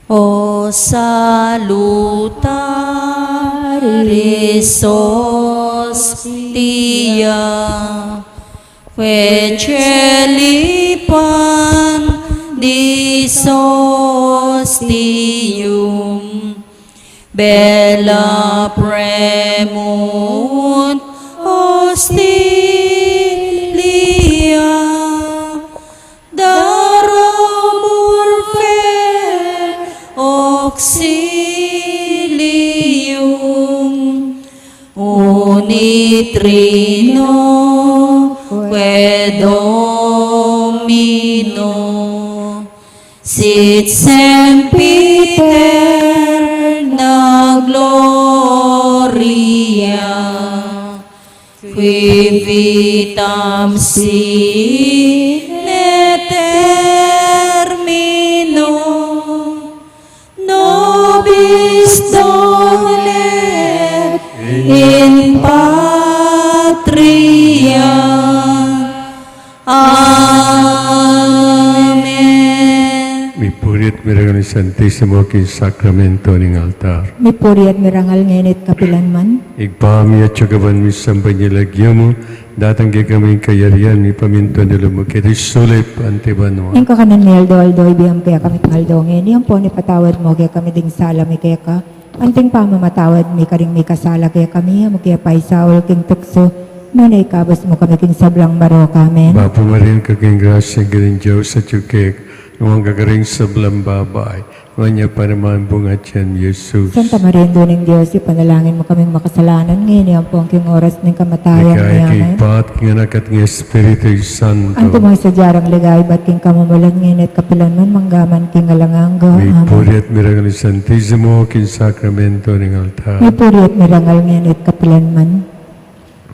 O salutaris hostia, Veceli pandis hostium, bella premunt hostilia, daromur fer auxilium, unitrino que Domino, sit sempiterna gloria, qui vitam sine termino, nobis donet in patria. Amen. Mi puri't mirangal ni Santisimo kin sakramento ning altar. Mi puri at mirangal ngenit kapilanman. Igpami at sagaban mi sambanyalagya mo, datang kami kayarian mi paminto nila mo kiti sulip antibanwa. Yung kakanan ni Aldo, ibiyam kaya kami Aldo ngeni. Yung po ni patawad mo kaya kami ding sala mi kaya ka. Anting pamamatawad mi karing mi kasala kaya kami. Kaya paisawal king tukso. Nunay kabas mo kami king sablang barok. Amen. Bapo marin kaking grasya galing Diyos sa tsukik, nuwang gagaring sablang babay, nuwanya pa naman bungat yan, Jesus. Santa Maria, Duning Diyos, ipanalangin mo kaming makasalanan ngayon. Yan po ang king oras ng kamatayan. Amen. Ikaikipat, king anak at king Espiritu Santo. Ang tumay sa jarang ligay, ba't king kamamalan ngayon at kapilanman, manggaman king alangangga. May Amen. puri at mirangal ni Santisimo, king sakramento ng altar. May puri at mirangal ngayon at kapilanman.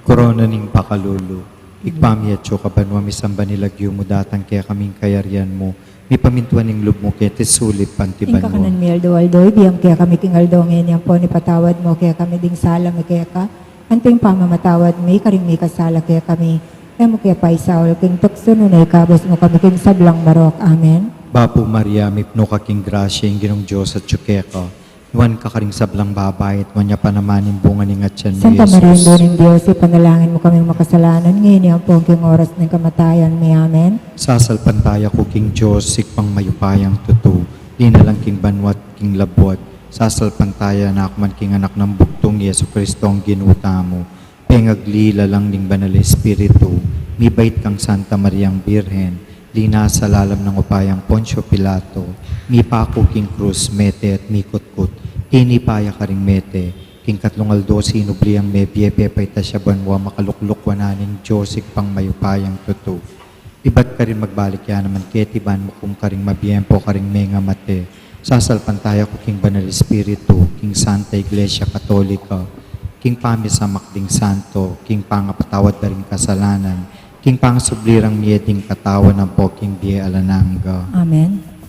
Korona ning pakalulu, igpami at kabanwa misamba nilagyo mo datang kaya kaming kayarian mo, mi pamintuan ning lub mo kaya tisulip pantiban Ing kakanan mo. mi Aldo, ibiyam kaya kami king Aldo ngayon. Yan po ni patawad mo kaya kami ding sala mi kaya ka. Anting pamamatawad mi, karing mi kasala kaya kami. Kaya mo kaya paisawal king tukso nunay kabas mo kami king sablang barok. Amen. Bapo Maria, mipno ka king grasya, ing ginong Diyos at tsukeka. Iwan ka karing sablang babay, at wanya pa naman yung bunga ning atyan mo, Santa Maria, Jesus. Duning Diyos, ipanalangin mo kaming makasalanan ngayon. Yan po ang king oras ng kamatayan mi. Amen. Sasalpantaya ko king Diyos, sikpang mayupayang tutu, di na lang king banwat, king labot. Sasalpantaya na akman king anak ng buktong Yesu Kristo ang ginuta mo. Pengaglila lang ning banal Espiritu, mibait kang Santa Mariang Birhen, lina sa lalam ng upayang Poncio Pilato, mi pako king krus, mete at mikutkut, tinipaya ka ring mete, king katlong aldo sinubliang me biepe payta siya banwa makalukluk wananing Diyosik pang mayupayang tutu. Iba't ka rin magbalik yan naman ketiban mo kung karing mabiyempo karing menga mate, sasalpantaya ko king banal Espiritu, king Santa Iglesia Katolika, king pamisamak ding santo, king pangapatawad na ring kasalanan, king pangsublirang mieding katawan ng poking biye alananga. Amen.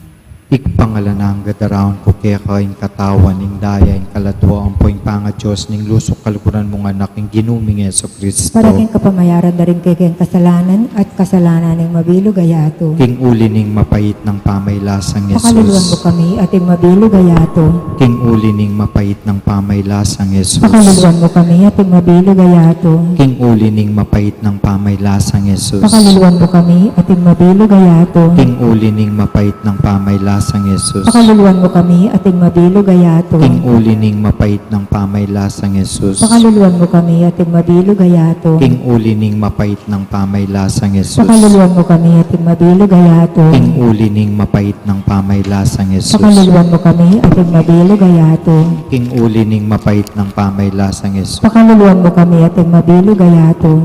Ikpangalananga daraon ko kaya kaing katawan ning daya ing kaladwa ang poing panga Diyos ning lusok kalukuran mong anak ing ginuming Yeso Kristo. Para king kapamayaran na rin kay king kasalanan at kasalanan ng mabilog ayato. King uli ning mapait ng pamaylasang Pakaluluan mo Yesus. kami at yung mabilog ayato. King uli ning mapait ng pamaylasang Yesus. Pakaluluan mo kami at yung mabilog ayato. King uli ning mapait ng pamaylasang Yesus. Pakaluluan mo kami at yung mabilog ayato. King uli ning mapait ng pamaylasang Yesus. Pakaluluan mo kami at yung mabilog ayato. King uli ning mapait ng pamaylasang Yesus. Pakaluluan mo kami at yung mabilog ayato. King uli ning mapait ng pamaylasang Yesus. Pakaluluan mo kami at yung mabilog ayato. King uli ning mapait ng pamaylasang Yesus. Pakaluluan mo kami at yung mabilog ayato. King uli ning mapait ng pamaylasang Yesus. Pakaluluan mo kami at yung mabilog ayato.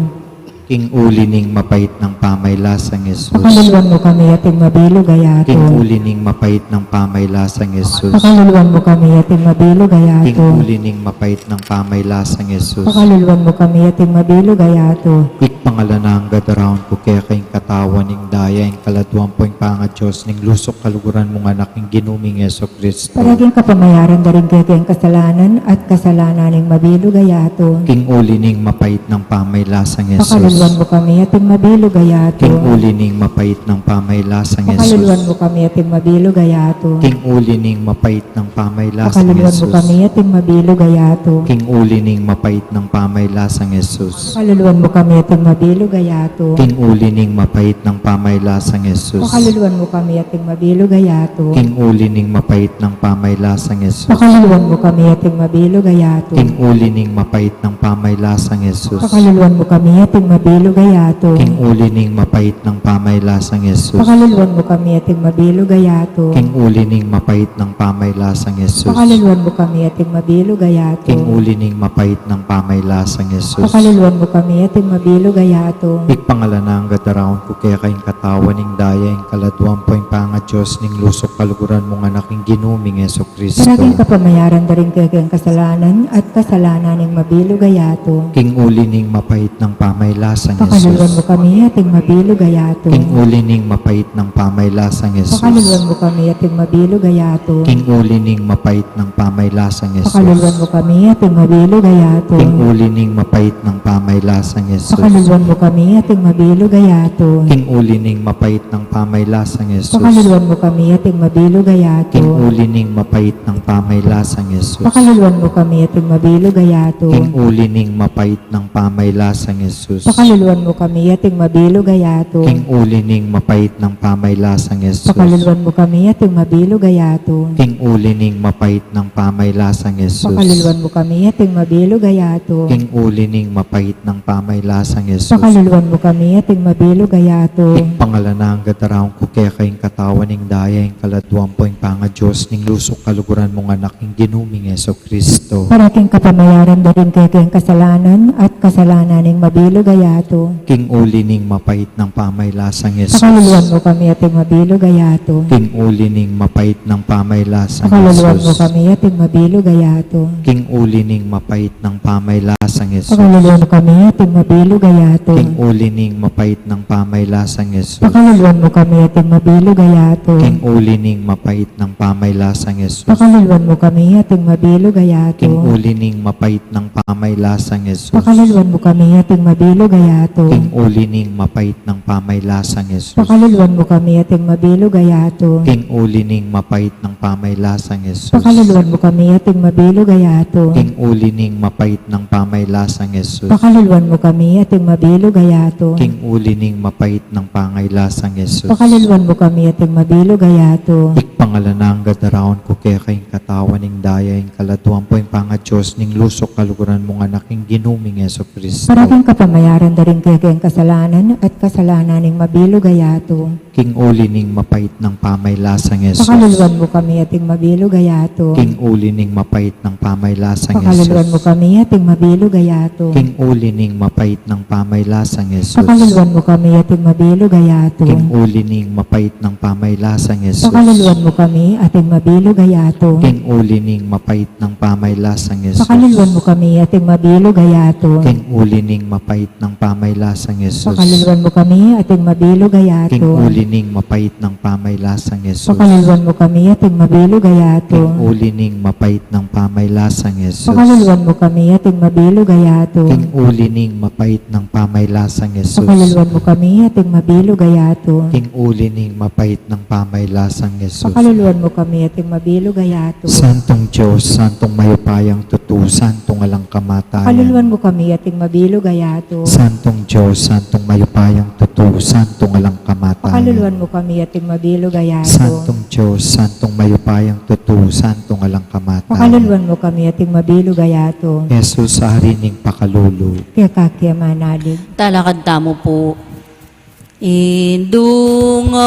King uli ning mapait ng pamaylasang Yesus. Pakaluluan mo kami at yung mabilog ayato. King uli ning mapait ng pamaylasang Yesus. Pakaluluan mo kami at yung mabilog King ayato. uli ning mapait ng pamaylasang Yesus. Pakaluluan mo kami at yung mabilog ayato. Ikpangalanang gadaraon ko kaya kaing katawan ning daya ing kaladwang poing panga Diyos ning lusok kaluguran mong anak ing ginuming Yeso Kristo. Paraging kapamayaran na rin kay kayong kasalanan at kasalanan ng mabilog ayato. King uli ning mapait ng pamaylasang Yesus. Pakaluluan Pakaluluan mo kami ating mabilog ayato. King uli ning mapait ng pamaylasang Pakaluluan Yesus. mo kami ating mabilog ayato. King uli ning mapait ng pamaylasang Pakaluluan mo Yesus. kami ating mabilog ayato. King uli ning mapait ng pamaylasang Yesus. Pakaluluan mo kami ating mabilog ayato. King uli ning mapait ng pamaylasang Yesus. Pakaluluan mo kami ating mabilog ayato. King uli ning mapait ng pamaylasang Yesus. Pakaluluan mo kami ating mabilog ayato. King uli ning mapait ng pamaylasang Yesus. Pakaluluan mo kami ating mabilog ayato. King uli ning mapait ng pamaylasang Yesus. Pakaluluan mo kami ating mabilog ayato. King uli ning mapait ng pamaylasang Yesus. Pakaluluan mo kami ating mabilog ayato. King uli ning mapait ng pamaylasang Yesus. Pakaluluan mo kami ating mabilog ayato. Ikpangalanang gadaraon ko kaya kayong katawan ning daya ing kaladuan po ing panga Diyos ning lusok kaluguran mong anak ing ginuming Yeso Kristo. Paraging kapamayaran da rin kaya kayang kasalanan at kasalanan ng mabilog ayato. King uli ning mapait ng pamaylasang Pakaluluan mo Yesus. kami ating mabilog ayato. King uli ning mapait ng pamaylasang Pakaluluan Yesus. mo kami ating mabilog ayato. King uli ning mapait ng pamaylasang Pakaluluan Yesus. mo kami ating mabilog ayato. King uli ning mapait ng pamaylasang Yesus. Pakaluluan mo kami ating mabilog ayato. King uli ning mapait ng pamaylasang Yesus. Pakaluluan mo kami ating mabilog ayato. King uli ning mapait ng pamaylasang Yesus. Pakaluluan mo kami ating mabilog ayato. King uli ning mapait ng pamaylasang Yesus. Pakaluluan mo kami ating mabilog ayato. King uli ning mapait ng pamaylasang Yesus. Pakaluluan mo kami ating mabilog ayato. King uli ning mapait ng pamaylasang Yesus. Pakaluluan mo kami ating mabilog ayato. King uli ning mapait ng pamaylasang Yesus. Pakaluluan mo kami ating mabilog ayato. Ikpangalanang gadaraon ko kaya kayong katawan ning daya ing kaladuan po ing panga Diyos ning lusok kaluguran mong anak ing ginuming Yeso Kristo. Parating kapamayaran da rin kaya kayang kasalanan at kasalanan ng mabilog ayato. King uli ning mapait ng pamaylasang Yesus. Pakaluluan mo kami ating mabilog ayato. King uli ning mapait ng pamaylasang Pakaluluan mo Yesus. kami ating mabilog ayato. King uli ning mapait ng pamaylasang Yesus. Pakaluluan mo kami ating mabilog ayato. King uli ning mapait ng pamaylasang Yesus. Pakaluluan mo kami ating mabilog ayato. King uli ning mapait ng pamaylasang Yesus. Pakaluluan mo kami ating mabilog ayato. King uli ning mapait ng pamaylasang Yesus. Pakaluluan mo kami ating mabilog ayato. King uli ning mapait ng pamaylasang Yesus. Pakaluluan mo kami ating mabilog ayato. King uli ning mapait ng pamaylasang Yesus. Pakaluluan mo kami ating mabilog ayato. King uli ning mapait ng pamaylasang Yesus. Pakaluluan mo kami ating mabilog ayato. King uli ning mapait ng pangailasang Yesus. Pakaluluan mo kami ating mabilog ayato. Ikpangalanang gadaraon ko kaya kayong katawan ning daya ing kaladuan po ing panga Diyos ning lusok kaluguran mong anak ing ginuming Yeso Kristo. Parating kapamayaran da rin kaya kayang kasalanan at kasalanan ng mabilog ayato. King uli ning mapait ng pamaylasang Yesus. Pakaluluan mo kami ating mabilog ayato. King uli ning mapait ng pamaylasang Pakaluluan mo Yesus. kami ating mabilog ayato. King uli ning mapait ng pamaylasang Yesus. Pakaluluan mo kami ating mabilog ayato. King uli ning mapait ng pamaylasang Yesus. Pakaluluan mo kami ating mabilog ayato. King uli ning mapait ng pamaylasang Yesus. Pakaluluan mo kami ating mabilog ayato. King uli ning mapait ng pamaylasang Yesus. Pakaluluan mo kami ating mabilog ayato. King uli ning mapait ng pamaylasang Yesus. Pakaluluan mo kami ating mabilog ayato. King uli ning mapait ng pamaylasang Yesus. Pakaluluan mo kami ating mabilog ayato. King uli ning mapait ng pamaylasang Yesus. Pakaluluan mo kami ating mabilog ayato. King uli ning mapait ng pamaylasang Yesus. Pakaluluan mo kami ating mabilog ayato. Santong Diyos, Santong mayupayang tutu, Santong alang Pakaluluan kamatayan. mo kami ating mabilog ayato. Santong Diyos, Santong mayupayang tutu, Santong alang kamatayan. Pakaluluan mo kami ating mabilog ayato. Santong Diyos, Santong mayupayang tutu, Santong alang kamatayan. Pakaluluan mo kami ating mabilog ayato. Jesus sa harining pakalulu. Kaya kakya manalig. Talakad tamo po.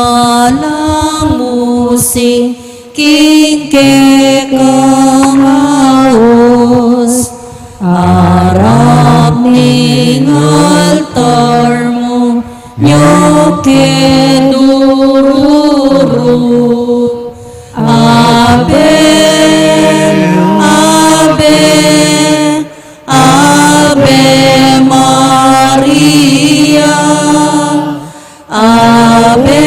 Indungalang musing kingkekang haos. Arap ning altar mo nyo kinururo. Ave, Ave, Ave Maria. Ave,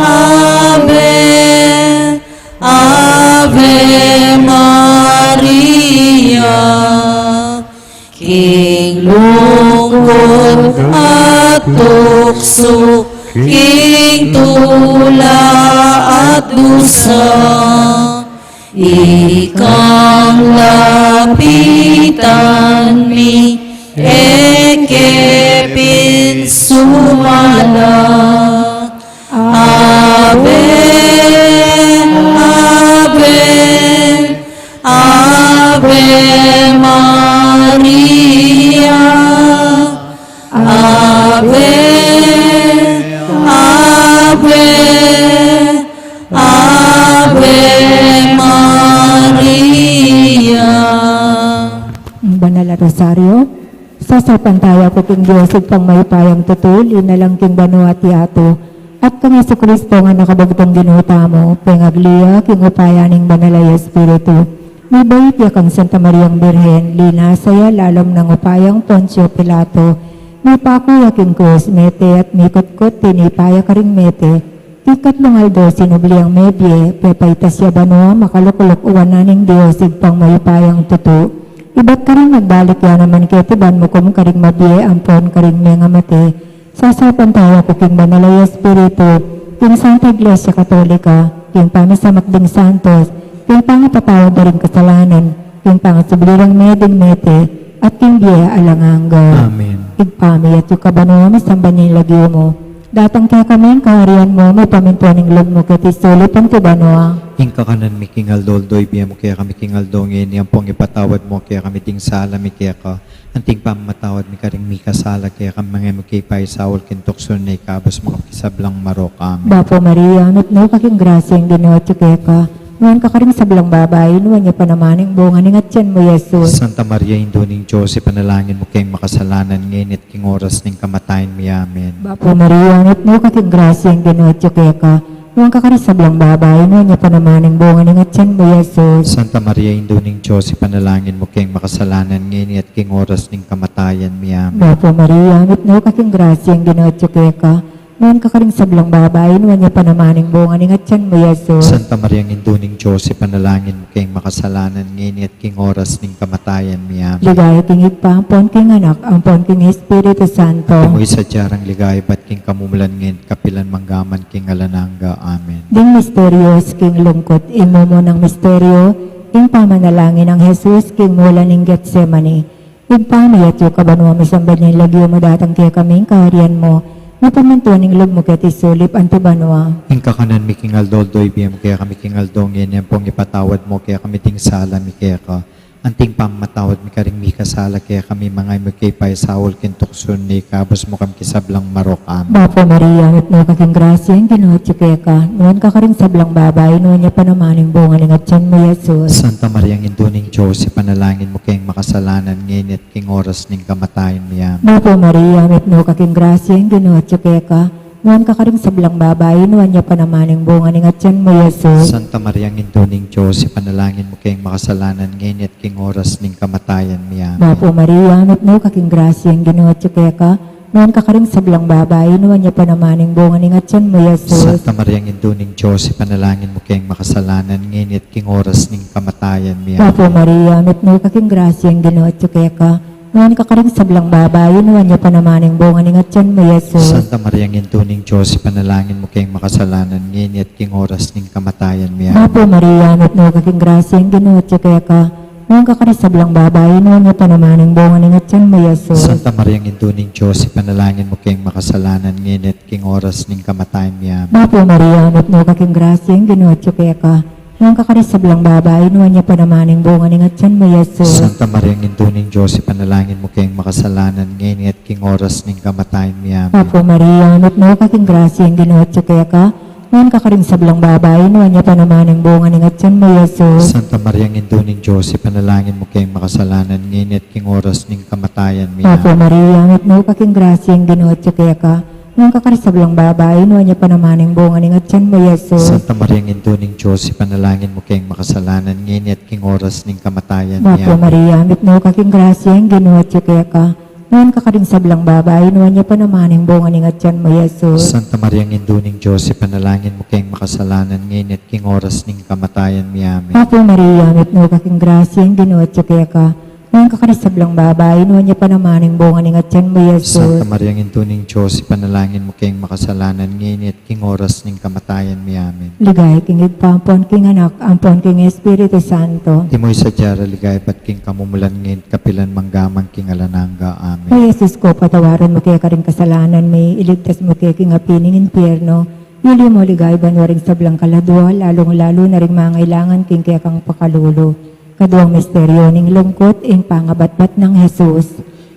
Ave, Ave king tula at dusa, ikang lapitan mi, ekepin sumala. Ave, Ave, Ave Maria. Ave, Ave, Ave Maria. Ang banal na rosaryo, sasapantaya ko king Diyos ug pangmaypayang tutul, inalang king Banuati ato, at kang Yesu Kristo nga nakabagtong ginuta mo, pengagliya king upayaning banalay Espiritu. May bayit ya kang Santa Mariang Birhen, lina saya lalom ng upayang Poncio Pilato, may pakuya king Cruz mete at mikot-kot tinipaya karing mete, ikatlong aldo sinubliang medye, pepaitas ya banua makalukulok uwananing Diyos ig pangmaypayang tutu. Iba't karing nagbalik ya naman ketiban mo kum karing mabye ampon karing mga mate, sasapantaya ko king banalay Espiritu, king Santa Iglesia Katolika, king pamisamakding santos, king pangapatawad na rin kasalanan, king pangasublilang meding mete, at king biya alangangga. Amen. Igpami at yung kabano mo samban niya lagyo mo. Datang kaya kami ang kaharian mo, may pamintuan ng loob mo katisuli pang tibano. Inka kanan mi king aldoldoy, biya mo kaya kami king aldongin, yan pong ipatawad mo kaya kami ting sala mi kaya ka. Anting pamatawad mi karing mi kasala kaya kami mga mo kay paisawal kintukson na ikabos mo kisablang marok. Amen. Bapo Maria, no kaking grasya ang ginawa kaya ka. Nuwan ka karing sablang babay, nuwan niya pa naman ang bunga ni ngatyan mo, Jesus. Santa Maria, Induning Diyos, panalangin mo kayong makasalanan ngayon at king oras ng kamatayan mi. Amen. Bapo Maria, no kaking grasya ang ginawa kaya ka. Nuwan ka karing sablang babay, nuwan niya pa naman ang bunga ni ngatyan mo, Jesus. Santa Maria, Induning Diyos, panalangin mo kayong makasalanan ngayon at king oras ng kamatayan mi. Amen. Bapo Maria, no kaking grasya ang ginawa kaya ka. Nuwan ka karing sablang babay, nuwan niya pa naman ang bunga ni ngatyan mo, Jesus. Santa Maria, Induning Diyos, panalangin mo kayong makasalanan ngayon at king oras ng kamatayan mi. Amen. Ligaya king igpaampon king anak, ampon king Espiritu Santo. Tumuy sa diyarang ligay, ba't king kamumulan ngayon, kapilan manggaman king alananga. Amen. Ding misterios king lungkot, imo mo ng misteryo, ing pamanalangin ng Jesus, king mula ng Getsemani. Igpami at yung kabanwa mo sambal ng lagyo mo datang kaya kaming kaharian mo, napamantuan ng loob mo kaya tisulip antibanwa. Ing kakanan mi king aldoldoy, biyam kaya kami king aldongin, yan pong ipatawad mo kaya kami ting sala mi kaya ka. Anting pamatawad mi karing mi kasala kaya kami mga mo kay paisawol kintukson ni kabos mo kam kisablang marok. Amen. Bapo Maria, at no kaking grasya ang ginawa kaya ka, nuwan ka karing sablang babay, nuwan niya pa naman ang bunga ng atyan mo, Jesus. Santa Maria, Induning Diyos, panalangin mo kayong makasalanan ngayon at king oras ng kamatayan mi. Amen. Bapo Maria, at no kaking grasya ang ginawa kaya ka, nuwan ka karing sablang babay, nuwan niya pa naman ang bunga ng atyan mo, Jesus. Santa Maria, Induning Diyos, panalangin mo kayong makasalanan ngayon at king oras ng kamatayan mi. Amen. Bapo Maria, at no kaking grasya ang ginawa kaya ka, nuwan ka karing sablang babay, nuwan niya pa naman ang bunga ng atyan mo, Jesus. Santa Maria, Induning Diyos, panalangin mo kayong makasalanan ngayon at king oras ng kamatayan mi. Amen. Bapo Maria, at no kaking grasya ang ginawa kaya ka, nuwan ka karing sablang babay, nuwan niya pa naman ang bunga ng atyan mo, Jesus. Santa Maria, Induning Diyos, panalangin mo kayong makasalanan ngayon at king oras ng kamatayan mi. Amen. Bapo Maria, at no kaking grasya ang ginawa kaya ka, nuwan ka karing sablang babay, nuwan niya pa naman ang bunga ng atyan mo, Jesus. Santa Maria, Induning Diyos, panalangin mo kayong makasalanan ngayon at king oras ng kamatayan mi. Amen. Bapo Maria, at no kaking grasya ang ginawa kaya ka, nuwan ka karing sablang babay, nuwan niya pa naman ang bunga ng atyan mo, Jesus. Santa Maria, Induning Diyos, panalangin mo kayong makasalanan ngayon at king oras ng kamatayan mi. Amen. Bapo Maria, at no kaking grasya ang ginawa kaya ka, nuwan ka karing sablang babay, nuwan niya pa naman ang bunga ng atyan mo, Jesus. Santa Maria, Induning Diyos, panalangin mo kayong makasalanan ngayon at king oras ng kamatayan mi. Bapo Amen. Maria, at no kaking grasya ang ginawa kaya ka, nuwan ka karing sablang babay, nuwan niya pa naman ang bunga ng atyan mo, Jesus. Santa Maria, Induning Diyos, panalangin mo kayong makasalanan ngayon at king oras ng kamatayan mi. Bapo Amen. Maria, at no kaking grasya ang ginawa kaya ka, nuwan ka karing sablang babay, nuwan niya pa naman ang bunga ng atyan mo, Jesus. Santa Maria, Induning Diyos, panalangin mo kayong makasalanan ngayon at king oras ng kamatayan mi. Amen. Bapo Maria, at no kaking grasya ang ginawa kaya ka, Ngayon kakarisablang babae, nuwan niya pa naman ang bunga ng atyan mo, Santa Yesus. Maria, Intuning Diyos, ipanalangin mo kayong makasalanan ngayon at king oras ng kamatayan mi amin. Ligay, kingig pampon, king anak, ampon, king Espiritu Santo. Timoy sa dyara ligay pat king kamumulan ngayon kapilan manggamang king alananga. Amen. O Yesus ko, patawaran mo kaya ka rin kasalanan, may iligtas mo kaya king apining impyerno. Yuli mo ligay, banwaring sablang kaladwa, lalong-lalo na rin mangailangan king kaya kang pakalulo. Kaduang misteryo ning lungkot, ing pangabatbat ng Jesus.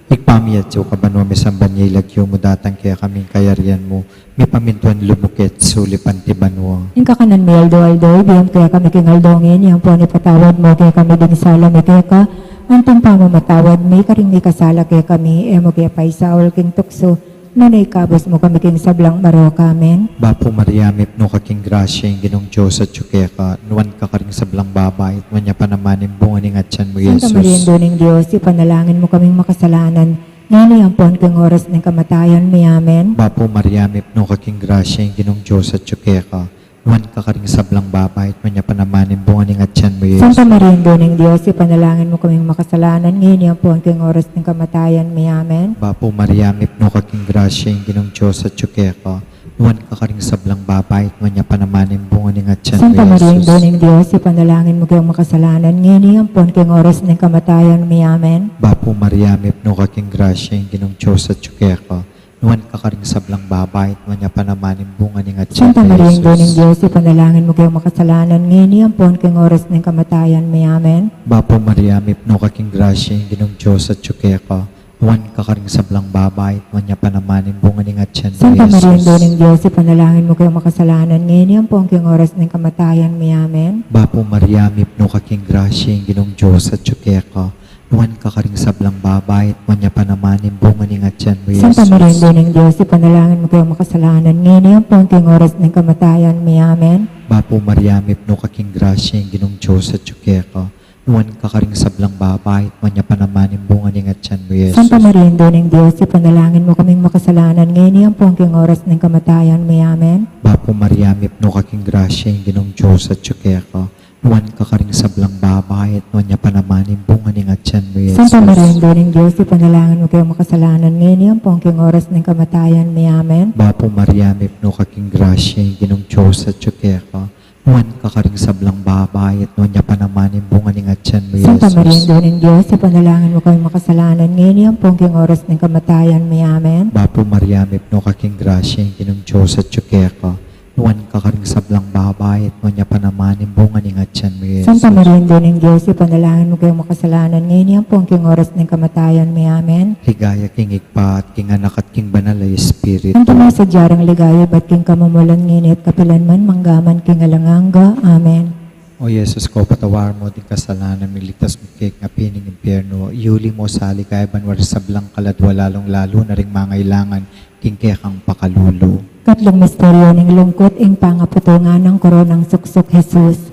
Igpamiyat siya kabano may sambanyay lagyo mo datang kaya kaming kayarian mo. May pamintuan lumukit sulipan ti banwa. Ing kakanan mi aldo-aldo, biyam kaya kami king aldongin, yang po ni patawad mo kaya kami ding sala mi kaya ka. Antong pamamatawad mi, karing mi kasala kaya kami, emo kaya paisaol king tukso. Nanay kabos mo kami king sablang baro kamen. Bapo Maria, mipno ka king grasya yung ginong Diyos at tsukeka. Nuwan ka karing sablang babae at manya pa naman yung bunga ng atyan mo, Santa Maria, Jesus. Doning Diyos, ipanalangin mo kaming makasalanan. Ngayon ang pon king oras ng kamatayan mi, amen. Bapo Maria, mipno ka king grasya yung ginong Diyos at tsukeka. Nuwan ka karing sablang babae at manya pa naman yung bunga ng atyan mo, Jesus. Santa Maria, Doning Diyos, ipanalangin mo kaming makasalanan. Ngayon ang pon king oras ng kamatayan mi, amen. Bapo Maria, mipno ka king grasya yung ginong Diyos at tsukeka. Nuwan ka karing sablang babae at manya pa naman yung bunga ng atyan mo, Santa Maria, Jesus. Doning Diyos, ipanalangin mo kayong makasalanan. Ngayon ang pon king oras ng kamatayan mi, amen. Bapo Maria, mipno ka king grasya yung ginong Diyos at tsukeka. Nuwan ka karing sablang babae at manya pa naman yung bunga ng atyan Santa mo, Maria, Jesus. Doning Diyos, ipanalangin mo kayong makasalanan. Ngayon ang pon king oras ng kamatayan mi, amen. Bapo Maria, mipno ka king grasya yung ginong Diyos at tsukeka. Nuwan ka karing sablang babae at manya pa naman yung bunga ng atyan mo, Santa Maria, Jesus. Doning Diyos, ipanalangin mo kayong makasalanan. Ngayon ang pon king oras ng kamatayan mi, amen. Bapo Maria, mipno ka king grasya yung ginong Diyos at tsukeka. Nuwan ka karing sablang babae at manya pa naman yung bunga ng atyan mo, Jesus. Santa Maria, Doning Diyos, ipanalangin mo kayong makasalanan. Ngayon ang pon king oras ng kamatayan mi, amen. Bapo Maria, mipno ka king grasya yung ginong Diyos at tsukeka. Nuwan ka karing sablang babae at manya pa naman yung bunga ng atyan mo, Jesus. Santa Maria, Doning Diyos, ipanalangin mo kaming makasalanan. Ngayon ang pon king oras ng kamatayan mi, amen. Bapo Maria, mipno ka king grasya yung ginong Diyos at tsukeka. Nuwan ka karing sablang babae at nuwan niya pa naman yung bunga ng atyan mo, Jesus. Santa Maria, Doning Diyos, ipanalangin mo kayong makasalanan. Ngayon ang pon king oras ng kamatayan mi, amen. Bapo Maria, mipno ka king grasya yung ginong Diyos at tsukeka. Nuwan ka karing sablang babae at nuwan niya pa naman yung bunga ng atyan mo, Jesus. Santa Maria, Doning Diyos, ipanalangin mo kayong makasalanan. Ngayon ang pon king oras ng kamatayan mi, amen. Bapo Maria, mipno ka king grasya yung ginong Diyos at tsukeka. Nuwan ka karing sablang babae at nuwan niya pa naman yung bunga ng atyan mo, Jesus. Santa Maria, Doning Diyos, ipanalangin mo kayong makasalanan. Ngayon ang pon king oras ng kamatayan mi, amen. Ligaya king igpa at king anak at king banal ay Espiritu. Ang tuma sa diyarang ligaya, ba't king kamumulan nginit, kapilanman, manggaman, king alanganga, amen. O Jesus ko, patawar mo din kasalanan, miligtas mo kay nga pining impyerno, iuli mo sa alikay banwar sablang kaladwa, lalong-lalo na ring mangailangan, king kekang pakalulo. Katlong misteryo ng lungkot, ing pangaputungan ng koronang suksok, Jesus.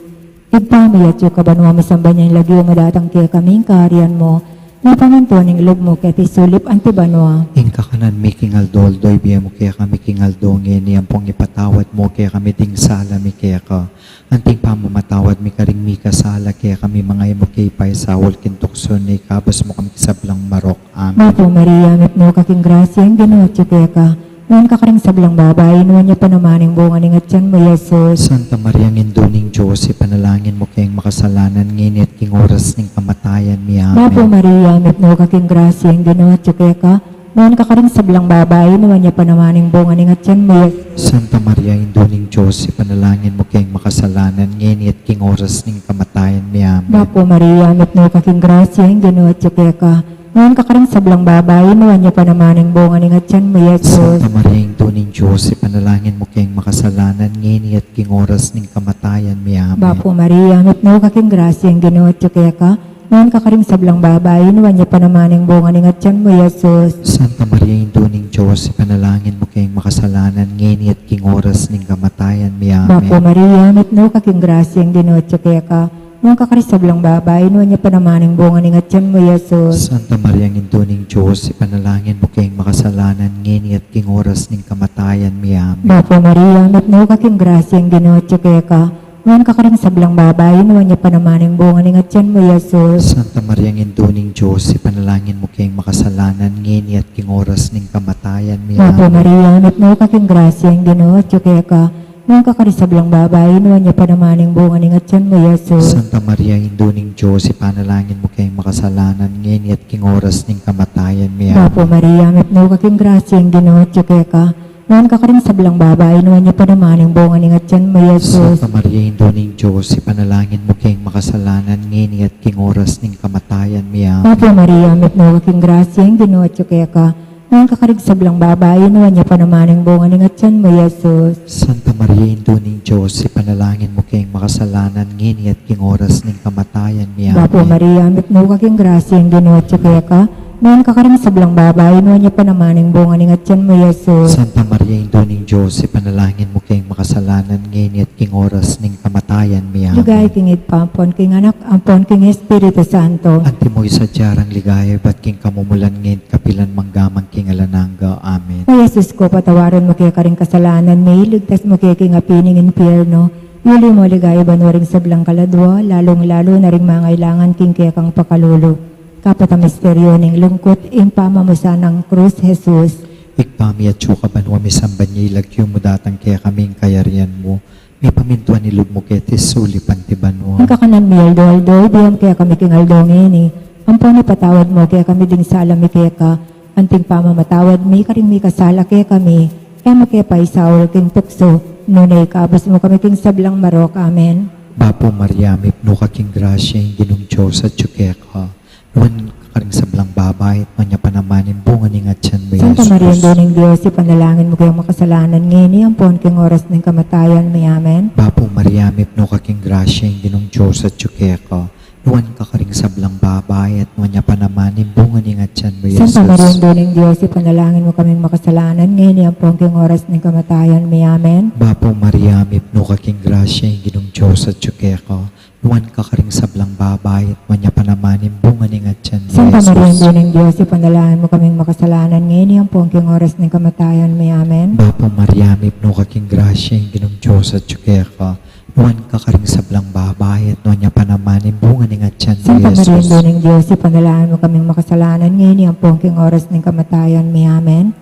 Igpamiyat yu kabanwa misamba niya yung lagyo mo datang kaya kaming kaharian mo, napanganto ng loob mo kaya tisulip antibanwa. Ing kakanan mi king aldoldoy, biya mo kaya kami king aldongin, niyang pong ipatawad mo kaya kami ding sala mi kaya ka. Anting pamamatawad mi karing mi kasala kaya kami mga imo kay paisawol kintukson ni kabas mo kami sablang marok. Amen. Mapo Maria, mitno kaking grasya, ang ginuwat yu kaya ka. Noon ka karing sablang babae, noon niya pa naman ang bunga ng atyan mo, Jesus. Santa Maria, Induning Diyos, ipanalangin mo kayong makasalanan, nginit king oras ng kamatayan mi. Mapo Amen. Maria, mitno kaking grasya, ang ginuwat yu kaya ka. Noon ka karing sablang babae, noon niya pa naman ang bunga ng atyan mo, Jesus. Santa Maria, Induning Diyos, ipanalangin mo kayong makasalanan, nginit king oras ng kamatayan mi. Amen. Mapo Maria, mitno kaking grasya, ang ginuwat yu kaya ka. Noon ka karing sablang babae, noon niya pa naman ang bunga ng atyan mo, Jesus. Santa Maria, Induning Diyos, ipanalangin mo kayong makasalanan, nginit king oras ng kamatayan mi. Amen. Mapo Maria, mitno kaking grasya, ang ginuwat yu kaya ka. Noon ka karing sablang babae, noon niya pa naman ang bunga ng atyan mo, Jesus. Santa Maria, Induning Diyos, ipanalangin mo kayong makasalanan, nginit king oras ng kamatayan mi. Mapo Amen. Maria, mitno kaking grasya, ang ginuwat yu kaya ka. Noon ka karing sablang babae, noon niya pa naman ang bunga ng atyan mo, Jesus. Santa Maria, Induning Diyos, ipanalangin mo kayong makasalanan, nginit king oras ng kamatayan mi. Amen. Mapo Maria, mitno kaking grasya, ang ginuwat yu kaya ka. Ngayon ka rin sablang babae, nawan niya pa naman ang bunga ng atyan mo, Jesus. Santa Maria, Induning Diyos, ipanalangin mo kayong makasalanan, ngini at king oras ning kamatayan mi. Apo Maria, mitno ka king grasya ang Ginoo at kaya ka. Ngayon ka rin sablang babae, nawan niya pa naman ang bunga ng atyan mo, Jesus. Santa Maria, Induning Diyos, ipanalangin mo kayong makasalanan, ngini at king oras ning kamatayan mi. Apo Maria, mitno ka king grasya ang Ginoo at kaya ka. Ngayon ka rin sablang babae, nawan niya pa naman ang bunga ng atyan mo, Jesus. Santa Maria, Induning Diyos, ipanalangin mo kayong makasalanan, ngini at king oras ning kamatayan mi. Apo Maria, mitno ka king grasya ang Ginoo at kaya ka. Ngayon ka rin sablang babae, nawan niya pa naman ang bunga ng atyan mo, Jesus. Santa Maria, Induning Diyos, ipanalangin mo kayong makasalanan, ngini at king oras ning kamatayan mi. Apo Maria, mitno ka king grasya ang Ginoo at kaya ka. Ngayon ka rin sablang babae, nawan niya pa naman ang bunga ng atyan mo, Jesus. Santa Maria, Induning Diyos, ipanalangin mo kayong makasalanan, ngini at king oras ning kamatayan mi. Ligay kingit pampon, king anak, ampon, king Espiritu Santo. Anti mo'y sadyarang ligaya, ba't king kamumulan ngin, kapilan manggamang king alananga. Amen. O Jesus ko, patawaran mo kaya ka rin kasalanan, may ligtas mo kaya king apining impyerno. Yuli mo ligay ba no ring sablang kaladwa, lalong-lalo na ring mangailangan king kaya kang pakalulo. Kapat ang misteryo ning lungkot, impamamusa ng krus, Jesus. Ikpami at suka banwa misamban niya ilagyo mo datang kaya kaming kayarian mo. May pamintuan nilog mo kaya tisuli pantiban mo. Ang kakanan mi aldo-aldo, biyam kaya kami king aldongin eh. Ampon ni patawad mo kaya kami ding salam mi kaya ka. Anting pamamatawad mi karing mi kasala kaya kami. Kaya mo kaya pa isaul king tukso. Nunay kabos mo kami king sablang marok. Amen. Bapo Maria, mipno ka king grasya, yung ginong Diyos at tsukeka. Nuwan ka rin sablang babae, at manya panamanin bunga ning atyan mo, Santa Maria, Jesus. Doning Diyos, ipanalangin mo kayong makasalanan ngayon, ampon king oras ng kamatayan, may amen. Bapo Maria, mipno ka king grasya, yung ginong Diyos at tsukeka. Nuwan ka ring sablang babae, at manya panamanin bunga ning atyan mo, Jesus. Santa Maria, Doning Diyos, ipanalangin mo kaming makasalanan ngayon, ampon king oras ng kamatayan, may amen. Bapo Maria, mipno ka king grasya, yung ginong Diyos at tsukeka. Nuwan ka ring sablang babae, at manya panamanin bunga ning atyan mo, Santa Maria, Jesus. Doning Diyos, ipanalangin mo kaming makasalanan ngayon, ampon king oras ng kamatayan, may amen. Bapo Maria, mipno ka king grasya, yung ginong Diyos at tsukeka. Nuwan ka ring sablang babae, at nuwan niya panamanin bunga ning atyan mo, Santa Maria, Jesus. Doning Diyos, ipanalangin mo kaming makasalanan ngayon, ampon king oras ng kamatayan, may amen.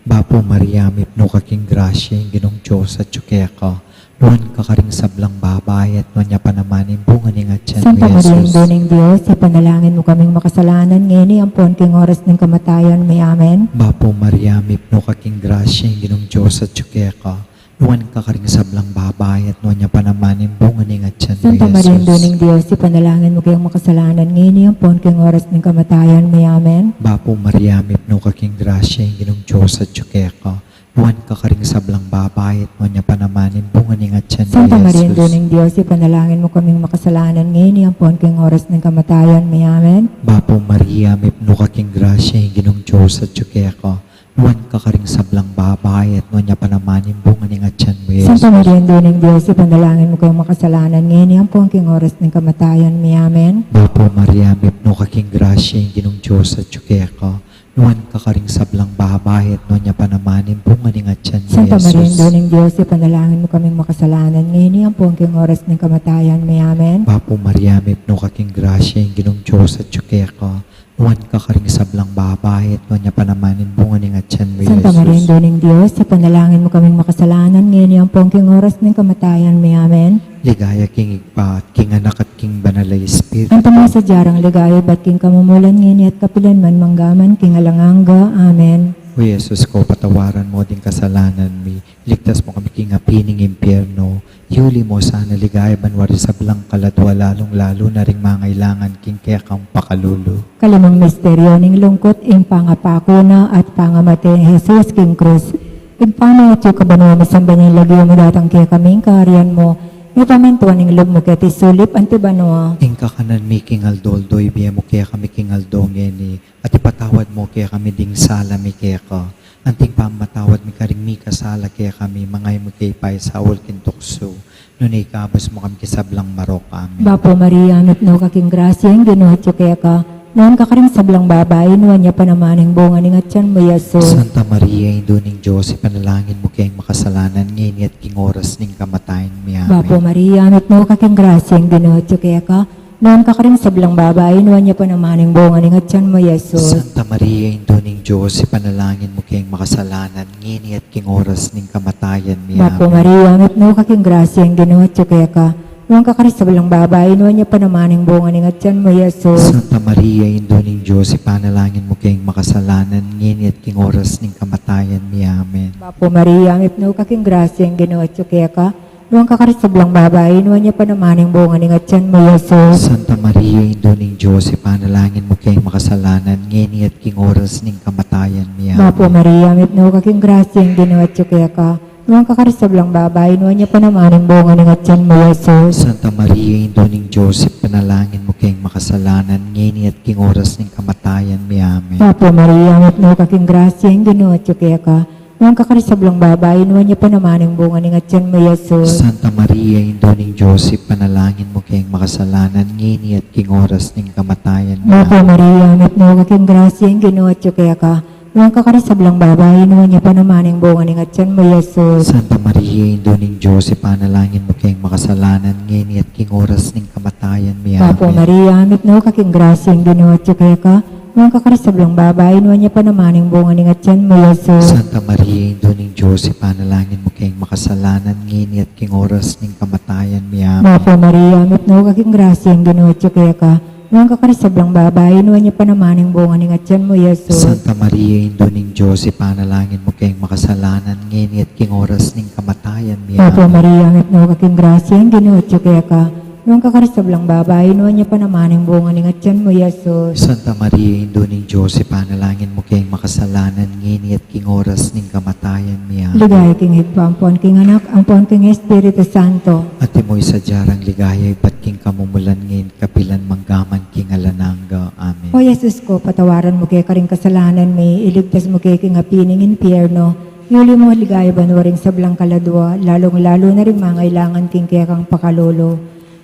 Bapo Maria, mipno ka king grasya, yung ginong Diyos at tsukeka. Nuwan ka ring sablang babae, at nuwan niya panamanin bunga ning atyan mo, Santa Maria, Jesus. Doning Diyos, ipanalangin mo kaming makasalanan ngayon, ampon king oras ng kamatayan, may amen. Bapo Maria, mipno ka king grasya, yung ginong Diyos at tsukeka. Nuwan ka ring sablang babae, at nuwan niya panamanin bunga ning atyan mo, Santa Maria, Jesus. Doning Diyos, ipanalangin mo kayong makasalanan ngayon, ampon king oras ng kamatayan, may amen. Bapo Maria, mipno ka king grasya, yung ginong Diyos at tsukeka. Nuwan ka ring sablang babae, at nuwan niya panamanin bunga ning atyan mo, Santa Maria, Jesus. Doning Diyos, ipanalangin mo kaming makasalanan ngayon, ampon king oras ng kamatayan, may amen. Bapo Maria, mipno ka king grasya, yung ginong Diyos at tsukeka. Nuwan ka ring sablang babae, at nuwan niya panamanin bunga ning atyan mo, Jesus. Santa Maria, Doning Diyos, ipanalangin mo kayong makasalanan ngayon, ampon king oras ng kamatayan, may amen. Bapo Maria, mipno ka king grasya, yung ginong Diyos at tsukeka. Nuwan ka ring sablang babae, at nuwan niya panamanin bunga ning atyan mo, Santa Maria, Jesus. Doning Diyos, ipanalangin mo kaming makasalanan ngayon, ampon king oras ng kamatayan, may amen. Bapo Maria, mipno ka king grasya, yung ginong Diyos at tsukeka. Nuwan ka ring sablang babae, at nuwan niya panamanin bunga ning atyan mo, Santa Maria, Jesus. Doning Diyos, ipanalangin mo kaming makasalanan ngayon, ampon king oras ng kamatayan, may amen. Ligaya king igpa, at king anak at king banalay Espiritu. Ang tama sa jarang ligaya, ba't king kamumulan ngayon at kapilan man manggaman, king alanganga, amen. O Jesus ko, patawaran mo din kasalanan mi. Ligtas mo kami king apining impyerno. Yuli mo sana ligaya banwari sa blang kaladwa, lalong-lalo na ring mangailangan king kaya kang pakalulo. Kalimang misteryo ning lungkot, ing pangapako na at pangamate ni Jesus king krus. Igpano at yung kabano, masamba niyang lagyo mo datang kaya kaming kaharian mo. May pamintuan ning loob mo kaya tisulip, antibano. Ing kakanan mi king aldoldo, ibiya mo kaya kami king aldongeni. At ipatawad mo kaya kami ding sala mi kaya ka. Anting pamatawad mi karing mi kasala kaya kami, mangay mo kay pay sa awal kintukso. Nunay kabos mo kami kisablang marok, amen. Bapo Maria, mitno kaking grasya, ang ginuhat yung kaya ka. noon ka rin sablang babae, nuwan niya panamaning bunga ni Ngatyan mo, Yesus. Santa Maria, Indo ning Diyos, ipanalangin mo kayong makasalanan, ngayon at king oras ning kamatayan mi. Bapo Amen. Maria, amat mo kaking grasyang ginotyo kaya ka, noon ka rin sablang babae, nuwan niya panamaning bunga ni Ngatyan mo, Yesus. Santa Maria, Indo ning Diyos, ipanalangin mo kayong makasalanan, ngayon at king oras ning kamatayan mi. Bapo Amen. Maria, amat mo kaking grasyang ginotyo kaya ka, noon ka rin sablang babae, nuwan niya panamaning bunga ni Ngatyan mo, Yesus. Santa Maria, Indo ning Diyos, ipanalangin mo kayong makasalanan, ngayon at king oras ning kamatayan mi. Amen. Bapo Maria, amat mo kaking grasyang ginotyo kaya ka, noon ka rin sablang babae, nuwan niya panamaning bunga ni Ngatyan mo, Yesus. Santa Maria, Indo ning Diyos, ipanalangin mo kayong makasalanan, ngayon at king oras ning kamatayan mi. Bapo Amen. Maria, amat mo kaking grasyang ginotyo kaya ka, noon ka rin sablang babae, nuwan niya panamaning bunga ni Ngatyan mo, Yesus. Santa Maria, Indo ning Diyos, ipanalangin mo kayong makasalanan, ngayon at king oras ng kamatayan mi. Amen. Bapo Maria, amat mo kaking grasyang ginotyo kaya ka, noon ka rin sablang babae, nuwan niya panamaning bunga ni Ngatyan mo, Yesus. Santa Maria, Indo ning Diyos, ipanalangin mo kayong makasalanan, ngayon at king oras ng kamatayan mi. Bapo Amen. Maria, amat mo kaking grasyang ginotyo kaya ka, noon ka rin sablang babae, nuwan niya panamaning bunga ni Ngatyan mo, Yesus. Santa Maria, Indo ning Diyos, ipanalangin mo kayong makasalanan, ngayon at king oras ng kamatayan mi. Bapo Amen. Maria, amat mo kaking grasyang ginotyo kaya ka, noon ka rin sablang babae, nuwan niya panamaning bunga ni Ngatyan mo, Yesus. Santa Maria, Indo ning Diyos, ipanalangin mo kayong makasalanan, ngayon at king oras ng kamatayan mi. Amen. Bapo Maria, amat mo kaking grasyang ginotyo kaya ka, noon ka rin sablang babae, nuwan niya panamaning bunga ni Ngatyan mo, Yesus. Santa Maria, Indo ning Diyos, ipanalangin mo kayong makasalanan, ngayon at king oras ng kamatayan mi. Bapo Amen. Maria, amat mo kaking grasyang ginotyo kaya ka, noon ka rin sablang babae, nuwan niya panamaning bunga ni Ngatyan mo, Yesus. Santa Maria, Indo ning Diyos, ipanalangin mo kayong makasalanan, ngayon at king oras ng kamatayan mi. Amen. Ligaya king higpampon, king anak, ampon king Espiritu Santo. At imo'y sa jarang ligaya, ba't king kamumulan ngayon, kapilan manggaman king alananga. Amen. O Yesus ko, patawaran mo kaya karing kasalanan may, iligtas mo kaya king apining impyerno, yuli mo ligaya banwaring sablang kaladwa, lalong-lalo na rin mangailangan king kaya kang pakalolo.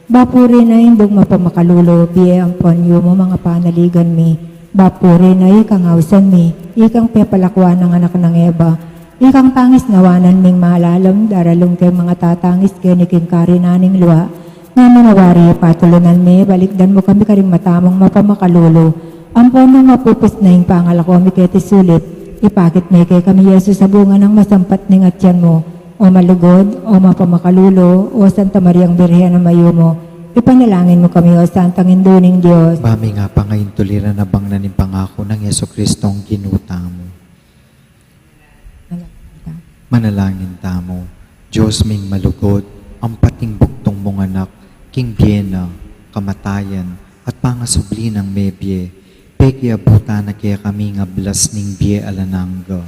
Bapuri na indong mapamakalulo, biye ang ponyo mo mga panaligan mi. Bapuri na ikang hausan mi, ikang pepalakwan ng anak ng Eva. Ikang tangis nawanan ming malalam, daralong kay mga tatangis keniking karinaning luwa. Nga manawari patulunan mi, balikdan mo kami karing matamang mapamakalulo. Ampon nang mapupos na yung pangalako mi keti sulit. Ipakit mi kay kami Yesus sa bunga ng masampat ning atyan mo. O malugod, o mapamakalulo, o Santa Mariang Birhen na mayumo. Ipanalangin mo kami, o Santang Induning Diyos. Bami nga pa ngayon tuliran na bang naning pangako ng Yeso Kristong ginuta mo. Manalangin tamo, Diyos ming malugod, ang pating buktong mong anak, king biyena, kamatayan, at pangasubli ng mebye, peki abuta na kaya kami nga blas ning biye alananga.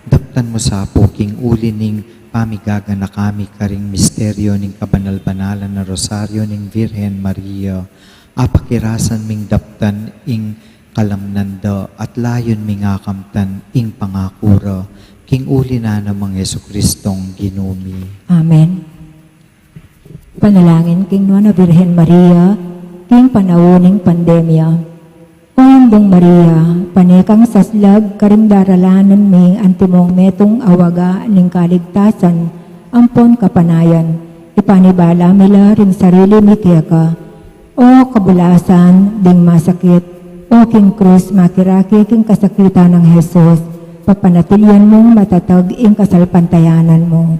Daptan mo sa po king uli ning pamigaga na kami karing misteryo ning kabanal-banalan na rosaryo ning Virhen Maria, apakirasan ming daptan ing kalamnanda at layon ming akamtan ing pangakura, king uli na namang Yeso Kristong ginumi. Amen. Panalangin king Nuana Birhen Maria, king panawuning pandemya. O Indong Maria, panekang saslag karing daralanan ming antimong metong awaga ning kaligtasan, ampon kapanayan, ipanibala mila ring sarili mi ka. O kabulasan, ding masakit, o king krus makiraki king kasakitan ng Jesus, papanatilian mong matatag ing kasalpantayanan mo.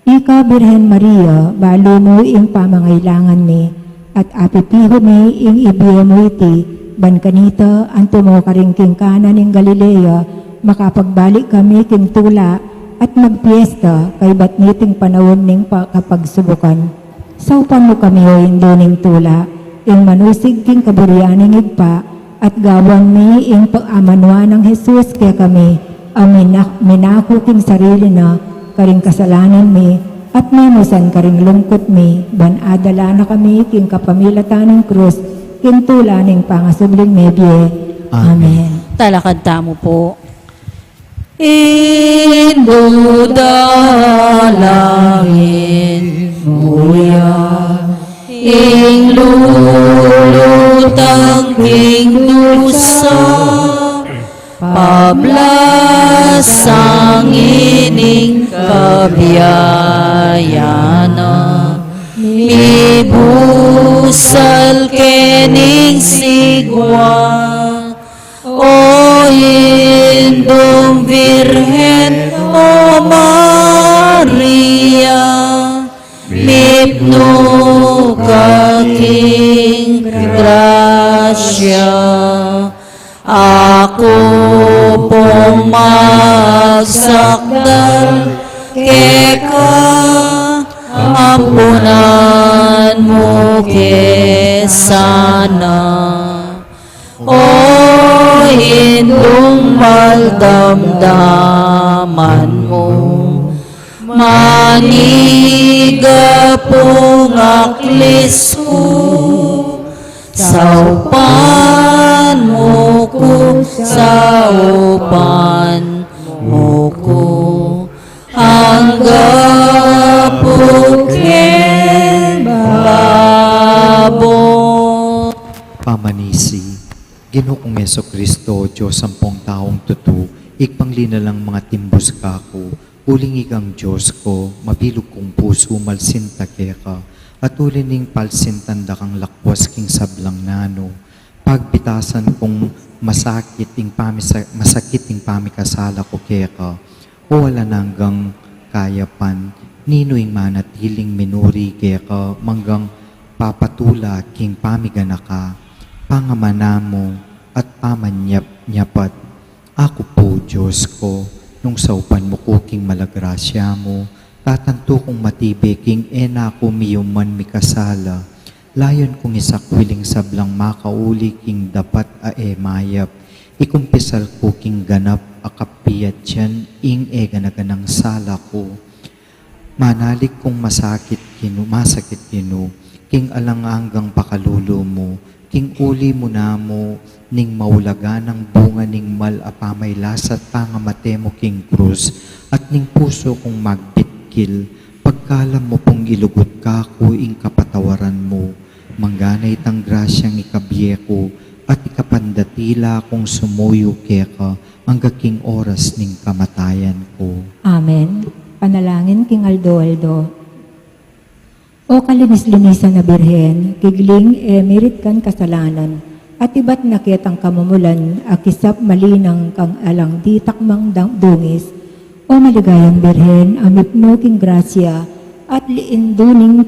Ika, Birhen Maria, balo mo ing pamangailangan mi, at apipiho mi ing ibiya mo iti, ban kanita, anto mo karing king kanan ng Galilea, makapagbalik kami king tula, at magpiesta, kay batniting panahon ning kapagsubukan. Saupan mo kami o induning tula, ing manusig king kaburianing igpa, at gawan mi ing pag-amanwa ng Jesus kaya kami, ang minako king sarili na, karing kasalanan mi, at memusan karing lungkot mi, ban adala na kami king kapamilatan ng krus, kintula ning pangasubling mebye. Amen. Talakad tamo po. Indudalangin mo yan, ing lulu lutang king dusa, pablasang ining kabiyayana, mibusal kening sigwa, o indong Virgen o Maria, mipno kaking grasya, ako pong magsakdal keka, ampunan mo kesana. O indong maldamdaman mo, maniga pong aklis ko, saupan mo ko, saupan mo ko, hangga po babo. Pamanisi, Ginoong Jesucristo, Diyos sampung taong tutu, ikpanglinalang mga timbus kako, uling ikang Diyos ko, mabilog kong puso, malsinta keka, at ulining palsintanda kang lakwas king sablang nano, pagbitasan kong masakit ing pamikasala ko keka, o wala nanggang kayapan, nino'ing manatiling minuri keka, manggang papatula king pamiganaka, pangamana mo at pamanyap-nyapat. Ako po, Diyos ko, nung saupan mo kuking malagrasya mo, tatanto kong matibay king ena ko miyuman mikasala, layon kong isakwiling sablang makauli king dapat mayap, ikumpisal ko king ganap akapiyat yan ing ganaganang sala ko. Manalik kong masakit kinu, king alanganggang pakalulo mo, king uli mo na mo, ning maulaga ng bunga ning malapamay lasat pangamate mo king krus, at ning puso kong magbitkil, pagkalam mo pong ilugot ka ko ing kapatawaran mo, mangganay tang grasyang ikabiye ko, at ikapandatila kong sumuyo keka, hanggaking oras ning kamatayan ko. Amen. Panalangin king Aldo. O kalinis-linisan na Birhen, kigling merit kan kasalanan, at iba't nakit ang kamumulan, akisap malinang kang alang di takmang dungis. O maligayang Birhen, amipno king grasya, at liinduning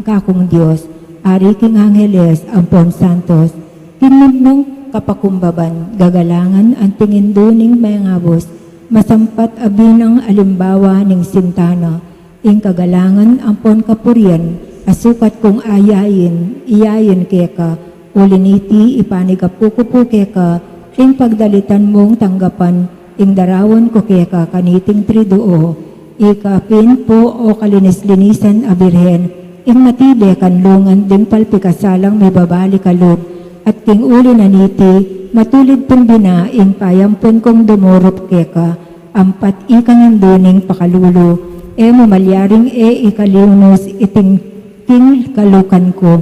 kakong Diyos, ari king Angeles, ampon santos, kinunong kapakumbaban, gagalangan ang tinginduning mayangabos, masampat abinang alimbawa ning sintana, ing kagalangan ampon kapurian, asukat kong iyayin keka, uliniti ipanigapukupo keka, ing pagdalitan mong tanggapan, ing darawan ko keka kaniting triduo, ikapin po o kalinis-linisan a Birhen, ing matibe kanlungan ding palpikasalang may babali kalod, at king uli naniti, matulid pong bina, ing payampon kong dumurop keka, ampat ikang induning pakalulo, mamalyaring ikaliunos iting king kalukan ko.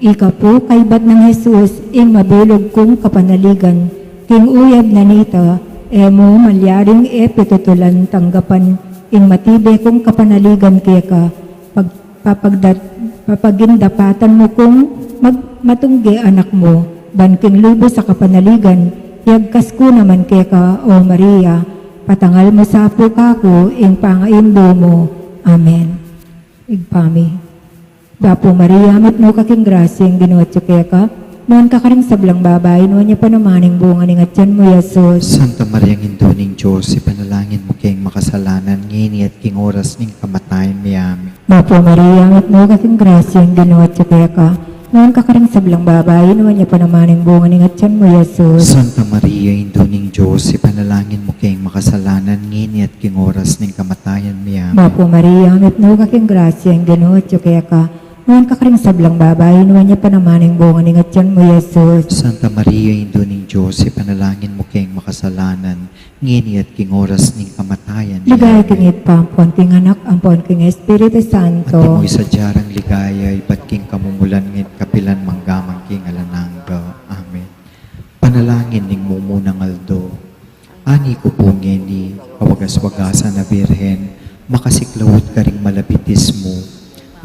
Ika po kaibat ng Jesus, ing mabilog kong kapanaligan, king uyab na nita, mo malyaring pitutulan tanggapan, ing matibe kong kapanaligan keka, papagindapatan mo kong matungge anak mo, banking lubo sa kapanaligan, yagkas ko naman keka, o Maria, patangal mo sa apo kako, ing pangaindo mo. Amen. Igpami. Dapo Maria, matno kaking grasya, ing ginuwat keka, noon ka karing sablang babay, noon niya panamaning bunga ning atyan mo, Jesus. Santa Maria, Induning Diyos, ipanalangin mo kayong makasalanan, ngini at king oras ning kamatayan miyami. Dapo Maria, matno kaking grasya, ing ginuwat keka, noon ka karing sablang babay, noon niya panamaning bunga ning atyan mo, Jesus. Santa Maria, Induning Diyos, ipanalangin mo kayong makasalanan, ngini at king oras ning kamatayan miyami. Dapo Maria, matno kaking grasya, ing ginuwat keka, noon ka karing sablang babay, noon niya panamaning bunga ning atyan mo, Jesus. Santa Maria, Induning Diyos, ipanalangin mo kayong makasalanan, ngini at king oras ning kamatayan Ligaya kingit pampon, king anak, ampon king Espiritu At Santo. imo'y sadyarang ligaya, iba't king kamumulan ngit kapilan manggamang king alanang. Panalangin ning mumunang aldo. Ani ko po ngeni, kawagas-wagasan na birhen, makasiklawot ka ring malabitis mo.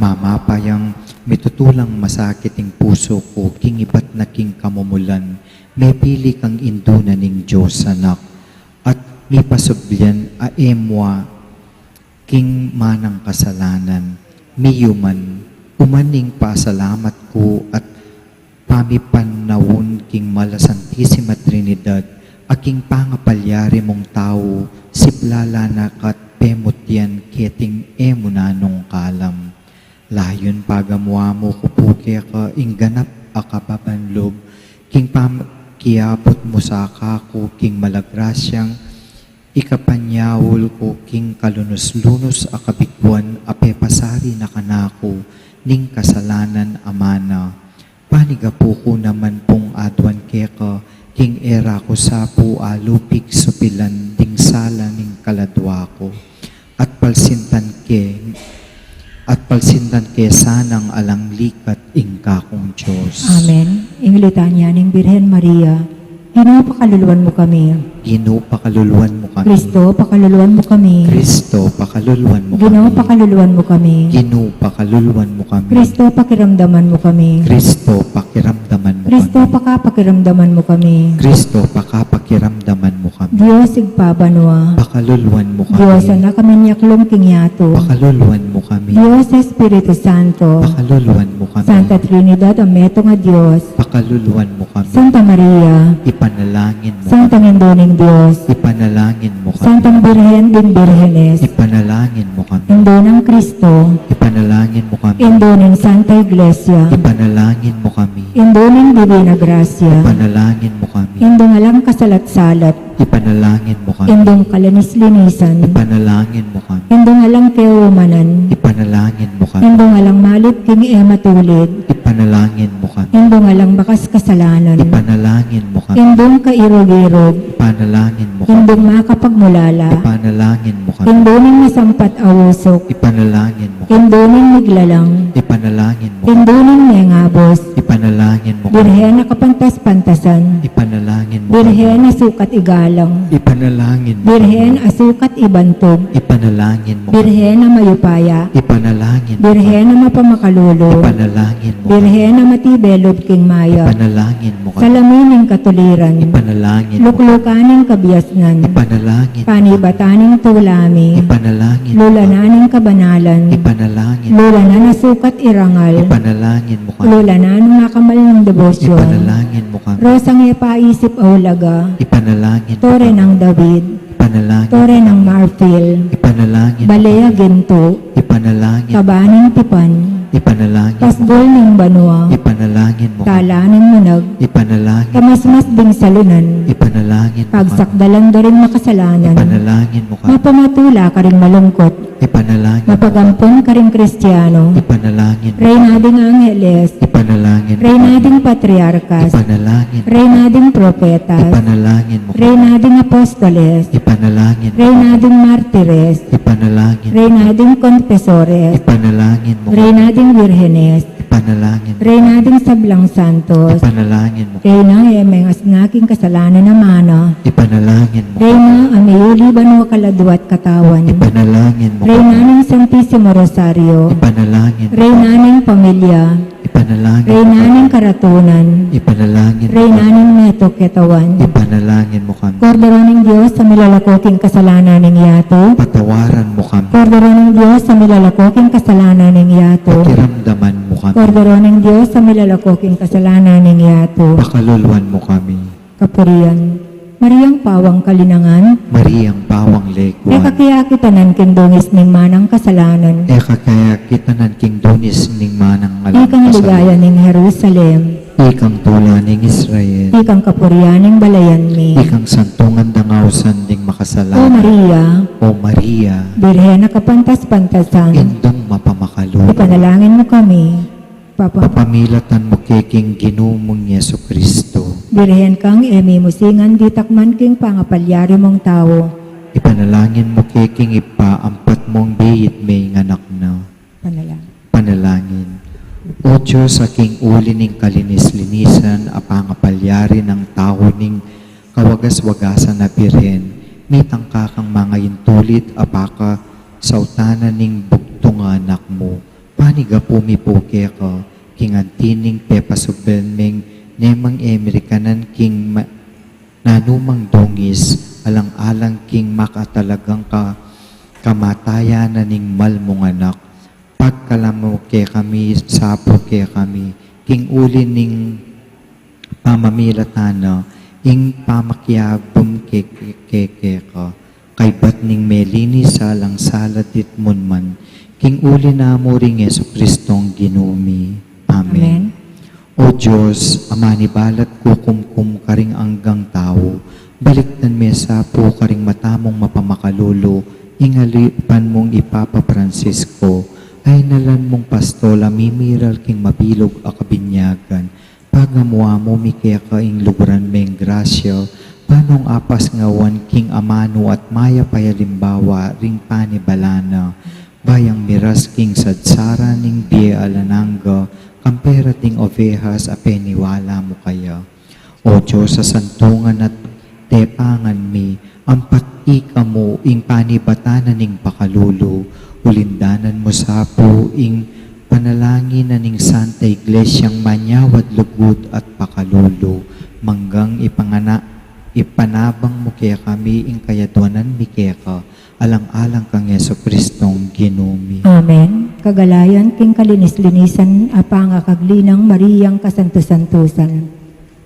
Mamapayang mitutulang masakit ing puso ko, king iba't na king kamumulan, may pili kang induna ning Diyos anak, at may pasubyan aemwa, king manang kasalanan, miyuman, umaning pasalamat ko at pamipanawon king malasantissima Trinidad, aking pangapalyari mong tao, siplala na kat pemutyan keting emunanong kalam. Layon pagamuha mo kupuke ka ingganap akababanlob, king kiapot mo sa ako, king malagrasyang ikapanyawol ko, king kalunos-lunos akabigwan, apepasari na kanako, ning kasalanan amana. Panigapo ko naman pong adwan keka, king era ko sa po alupig supilan, ding sala ning kaladwa ko. At palsintan ke sanang alang likat ingka kong Diyos. Amen. Inglitan niya ning Birhen Maria, Ginoo, pakaluluwan mo kami. Ginoo, pakaluluwan mo kami. Kristo, pakaluluwan mo kami. Kristo, pakaluluwan mo Ginoo, kami. pakaluluwan mo kami. Ginoo, pakaluluwan mo kami. Kristo, pakiramdaman mo kami. Kristo, pakiramdaman mo Kristo, kami. pakiramdaman mo kami. Kristo, pakiramdaman mo kami. Diyos, igpabanwa. Pakaluluwan mo kami. Diyos, anak kami niyaklong kingyato. Pakaluluwan mo kami. Diyos, Espiritu Santo. Pakaluluwan mo kami. Santa Trinidad, ameto nga Diyos. Pakaluluwan mo kami. Santa Maria. Ipanalangin mo Santa kami. Ngindoning Diyos. Ipanalangin mo kami. Santang Birhen din Birhenes. Ipanalangin mo kami. Indo ng Kristo. Ipanalangin mo kami. Indo ng Santa Iglesia. Ipanalangin mo kami. Indo ng Divina Gracia. Ipanalangin mo kami. Indo nga lang kasalat-salat. Ipanalangin mo kami. Indong kalanis-linisan. Ipanalangin mo kami. Indo nga lang keumanan. Ipanalangin mo kami. Indo nga lang malit king ematulid. Ipanalangin mo kami. Indo nga lang bakas kasalanan. Ipanalangin mo kami. Indong kairog-irog. Ipanalangin mo kami. Indong makapagmulala. Ipanalangin mo kami. Indong masampat awusok. Ipanalangin mo kami. Indong miglalang. Ipanalangin mo kami. Indong mengabos. Ipanalangin mo kami. Birhen na kapantas-pantasan. Ipanalangin mo kami. Birhen na sukat igalang. Ipanalangin mo kami. Birhen asukat ibantog. Ipanalangin mo kami. Birhen na mayupaya. Ipanalangin mo kami. Birhen na mapamakalolo. Ipanalangin mo kami. Birhen na matibelob king maya. Ipanalangin mo kami. Salamining katuliran. Ipanalangin mo kami. Luklukaning kabiasnan. Ipanalangin mo kami. Panibataning tulami. Ipanalangin mo kami. Lulananing kabanalan. Ipanalangin mo Lula na nasukat irangal. kami. Ipanalangin mo kami. Lula na nakamal ng debosyon. Ipanalangin mo kami. Rosang ipaisip aulaga. Ipanalangin mo Tore kami. ng David. Ipanalangin. Tore ng Marfil. Ipanalangin mo Balea kami. Ginto. Ipanalangin. Kabaning Tipan. Ipanalangin mo Tasbol ng Banwa. Ipanalangin mo kami. Tala ng Manag. Ipanalangin. Kamasmas ding salunan. Ipanalangin mo kami. Pagsakdalan da rin makasalanan. Ipanalangin mo kami. Mapamatula ka rin malungkot. Ipanalangin mo kami. Mapagampon ka rin Kristiyano. Ipanalangin mo. Reyna ding Angeles. Ipanalangin mo. Reyna ding Patriarkas. Ipanalangin mo. Reyna ding Propetas. Ipanalangin mo. Reyna ding Apostoles. Ipanalangin mo. Reyna ding Martires. Ipanalangin mo. Reyna ding Confesores. Ipanalangin mo. Reyna ding Virgenes. Ipanalangin mo. Reyna ding Sablang Santos. Ipanalangin mo. Reyna emeng asnaking kasalanan na mana. Ipanalangin mo. Reyna amiyuli banwa kaladwat katawan. Ipanalangin mo. Reyna ng Santissimo Rosario. Ipanalangin mo. Reyna ng Pamilya. Ipanalangin mo. Reyna ng Karatunan. Ipanalangin mo. Reyna ng Neto Ketawan. Ipanalangin mo kami. Kordero ng Diyos sa milalakoking kasalanan ng yato. Patawaran mo kami. Kordero ng Diyos sa milalakoking kasalanan ng yato. Pakiramdaman mo kami. Kordero ng Diyos sa milalakoking kasalanan ng yato. Pakaluluwan mo kami. Kapurian. Mariang pawang kalinangan. Mariang pawang May lekuan. kakiyakitanan kindungis ning manang kasalanan. Eka kaya kita nan king dunis ning manang Ikang ligaya ning Jerusalem. Ikang tula ning Israel. Ikang kapurian ning balayan mi. Ikang santungan dangawsan ding O makasalanan. Maria, O Maria, Birhen na kapantas-pantasan. indong mapamakalulo. Ipanalangin mo kami. Papa, Papamilatan mo keking ginumong Yeso Kristo. Birhen kang emi musingan ditakman king pangapalyari mong tao. Ipanalangin mo keking ipaampat mong biyit may nganak na. Panalangin. Panalangin. O Diyos, aking uli ning kalinis-linisan, apangapalyari ng tao ning kawagas-wagasan na birhen, mitang kakang mga intulit, apaka sautanan ning bugtong anak mo. Paniga pumipuke ka, king antining pepasubelmeng nemang emerikanan king nanumang dongis, alang-alang king makatalagang kamatayan na ning malmong anak. Pagkalamo ke kami, sapo ke kami, king uli ning pamamilatana, ing pamakyabum ke ka, kay bat ning melinis salang saladit munman, king uli na mo ring Yesu Kristong ginumi. Amen. O Diyos, ama ni balat kukumkum karing anggang tao, baliktan mesa po karing matamong mapamakalulo, ingalipan mong ipapa Francisco, ay nalan mong pastola mimiral king mabilog a kabinyagan, pagamuha mo mikaya ka ing luguran meng grasya, panong apas ngawan king amano at maya payalimbawa ring panibalana, bayang miras king sadsara ning biye alananga, kampera ting ovehas a peniwala mo kaya. O Diyos, sa santungan at tepangan mi, ang patika mo ing panibatanan ning pakalulo, ulindanan mo sa po ing panalangin na ning Santa Iglesyang manyawad lugod at pakalulo, manggang ipanabang mo kaya kami ing kayadwanan mi kaya ka, alang-alang kang Yesu Kristong ginumi. Amen. Kagalayan king kalinis-linisan apanga kaglinang Mariyang kasanto-santusan.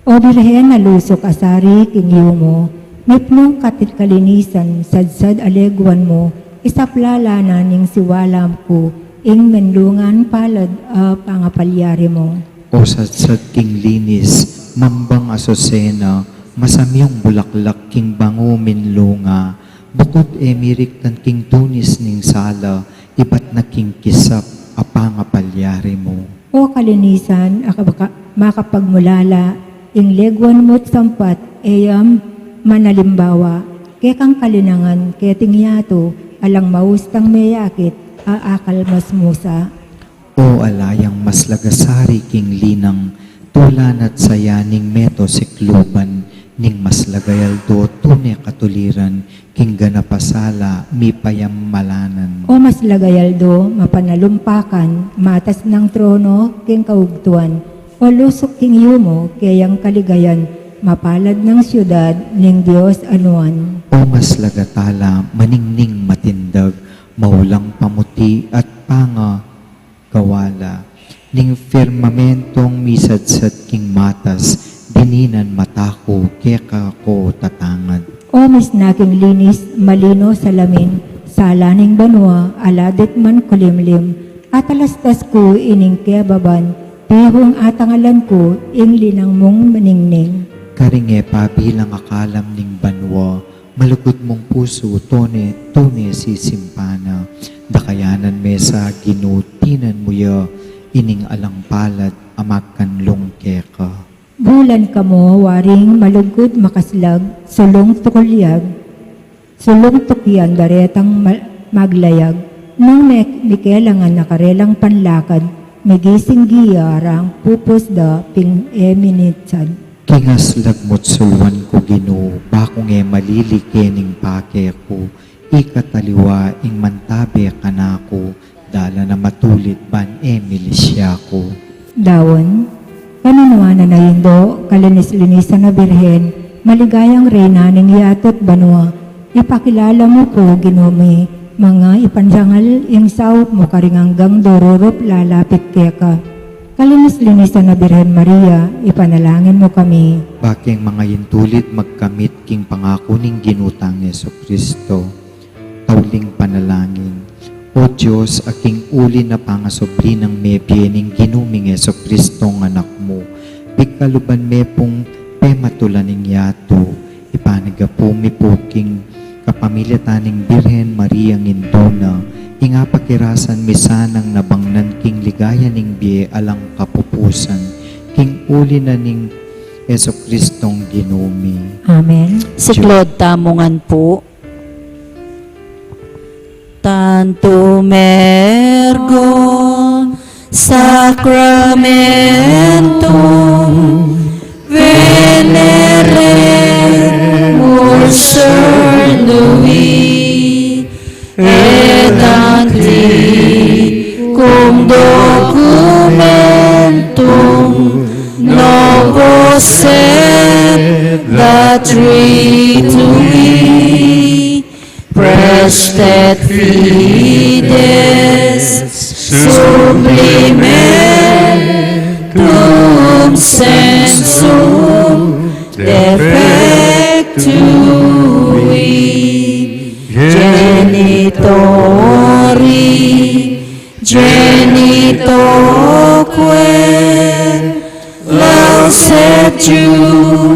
O Birhen na lusok asari king yumo, mipnong katit kalinisan, sadsad alegwan mo, isaplala na ning siwalam ko, ing menlungan palad pangapalyari mo. O sadsad king linis, mambang asosena, masamyong bulaklak king bango minlunga, bukod emirik tan king tunis ning sala, ibat na king kisap, apangapalyari mo. O kalinisan, makapagmulala, ing legwan mo't sampat, eyam manalimbawa, kekang kalinangan, keting yato, alang maustang mayakit, aakal mas musa. O alayang mas lagasari king linang, tulan at sayaning meto sikluban, ning mas lagayaldo tunay katuliran, king ganapasala, mipayam malanan. O mas lagayaldo, mapanalumpakan, matas ng trono, king kaugtuan, o lusok king yumo, kayang kaligayan, mapalad ng syudad, ning Diyos anuan. O mas lagatala, maningning matindag, maulang pamuti at panga gawala, ning firmamentong misadsad king matas, dininan matako, keka ko tatangad. O mis naking linis, malino salamin, salaning banwa, aladit man kulimlim, at alastas ko ining kebaban, pihong atangalan ko, ing linang mong maningning. Karinge pabilang akalam ning banwa, malugod mong puso, tone sisimpana, dakayanan mesa, ginutinan mo ya, ining alang palad, amakanlong keka. Bulan kamo, waring malugod makaslag, sulong tukyan, daretang maglayag, nung mikelangan nakarelang panlakad, migising giyarang pupusda ping eminitsad. Kingas lagmot sulwan ko Ginoo, bakong malilikening pake ko, ikataliwa ing mantabe kanako, dala na matulit ban milisya ko. Dawon, kanunuanan na indo, kalinis-linisan na birhen, maligayang reyna ng yatot banwa, ipakilala mo po ginumi, mga ipansangal ing sawp mo karinganggang dororop lalapit keka. Kalinis-linisan na Birhen Maria, ipanalangin mo kami. Baking mga intulit magkamit king pangako ning ginutang Yesu Kristo. Tauling panalangin. O Diyos, aking uli na pangasobli ng mebye ning ginuming Yesu Kristo ng anak mo. Pigkaluban me pong pematulan ning yato. Ipanagapumi po king kapamilya taning Birhen Maria ngindona. Inga pakirasan misanang nabangnan king ligaya ning biye alang kapupusan, king uli na ning Yesu Kristong ginumi. Amen. Si Claude Tamungan po. Tanto mergo Sacramentum Veneremus Cernui et anticum documentum novos et latritui prestet fides sublimentum sensum defectui genitoque lauset jubilatio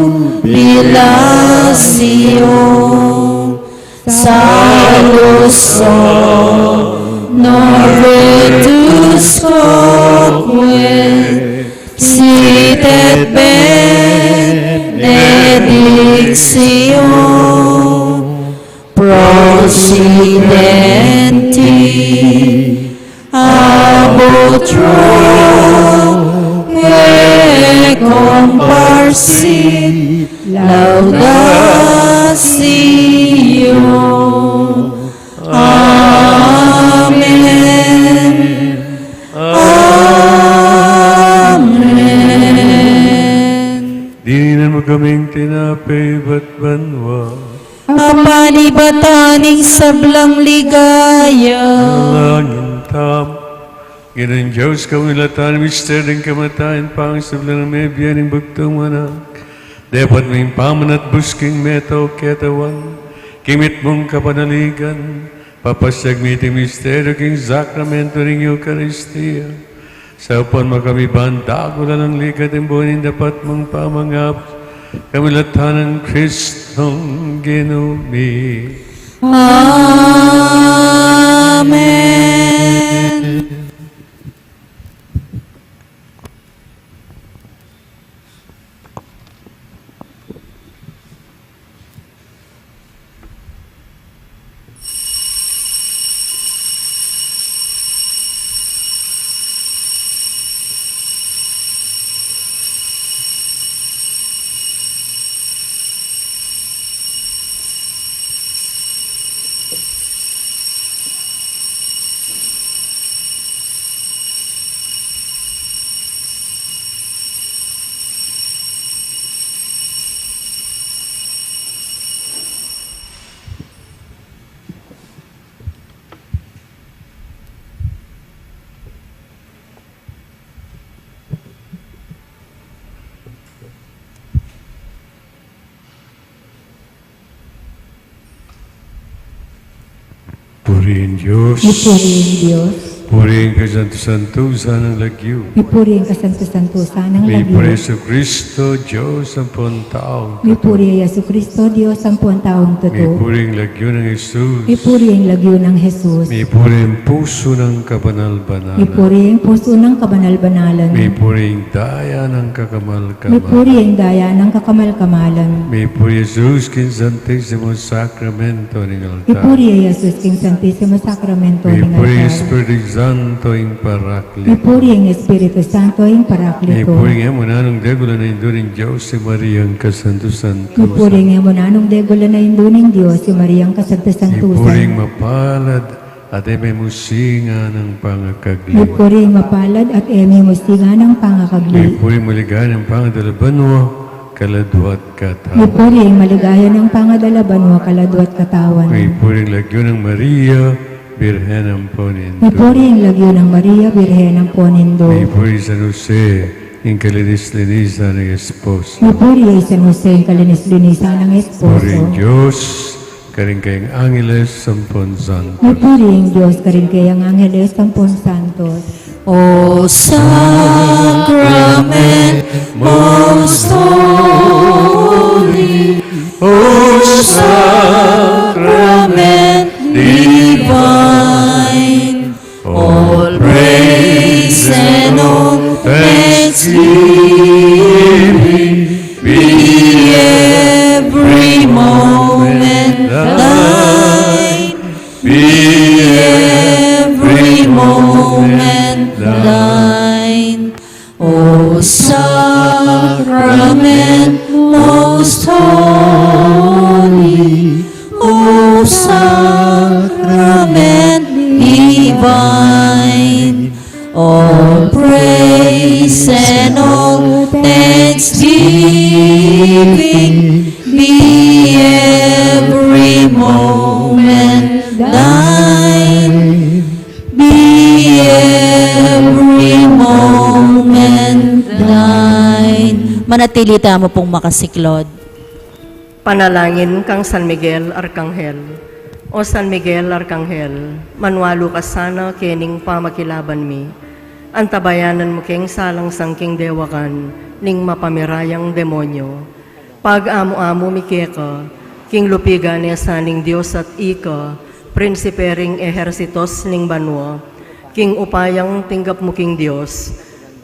salus novetus coque sit et benedictio prosidenti ab utro et comparsi laudatio. Amen. Amen. Dininan mo kaming tinapay ba't banwa. Apanibataning sablang ligaya. Langin tam. Ganun Diyos, kamilatan, mister ng kamatayan, pang sablang may biyaning bugtong anak. Dapat may pamanat busking meto ketawan. Kimit mong kapanaligan. Papasyag miting misteryo king sakramento ng Eucharistia. Sa upan mo kami bandagulan ng ligat ng buhanin dapat mong pamangap. Kamilatan ng Kristong ginumi. Amen. Purihin Diyos. Ipurihin Diyos. Purihin kasanto-santusan ng lagyo. Ipurihin kasanto-santusan ng May lagyo. Preso Kristo, Diyos ang taong. Ipuri Yesu Kristo, Diyos ang taong May totoo. puring lagyo ng Jesus. Ipuri ang lagyo ng Jesus. May puring puso ng kabanal-banalan. Ipuri ang puso ng kabanal-banalan. May puring daya ng May kakamal-kamal. puri ang daya ng kakamal-kamalan. May puri Jesus Kinsantissimo Sacramento ng altar. Ipuri Jesus King Santissimo Sacramento May ng puring altar. Espiritu Santo in Paraklit. Ipuri ang Espiritu Santo ang May Paraklito. puring emunanong degula na indurin Diyos si Maria ang kasanto-santo. Ipuri ang emunanong degula na induning Diyos si Maria ang May puring kasanto-santusan. mapalad at eme musinga ng pangakagli. Ipuri ang mapalad at emi musinga ng May pangakagli. puring maligan ng pangadalabanwa, kaladwat katawa. Ipuri ang maligaya ng pangadalaban mo kaladwat katawan. May puring lagyo ng Maria, Birhen ang Ponindo. Ipuri ang lagyo ng Maria, Birhen ng Ponindo. May puring San Jose, in kalinis-linisa ng esposo. Ipuri ay San Jose ang kalinis-linisan ng Puring esposo. Diyos, karing kayong Angeles, Sampon Santo. Ipuri ang Diyos, karin kayang Angeles, Sampon Santos. O Sacrament most holy, O Sacrament divine, all praise and all thanksgiving be every moment thine, be every moment thine. sacrament most holy, O sacrament divine, all praise and all thanksgiving be every moment thine, be every moment thine. Manatili mo pong makasiklod. Panalangin kang San Miguel Arcangel. O San Miguel Arcangel, manwalo ka sana kening pamakilaban mi. Antabayanan mo keng salang sangking dewakan, ning mapamirayang demonyo. Pag-amo-amo mi keka, king lupigan niya saning Diyos at ika, prinsipering ehersitos ning banwa, king upayang tinggap mo king Diyos,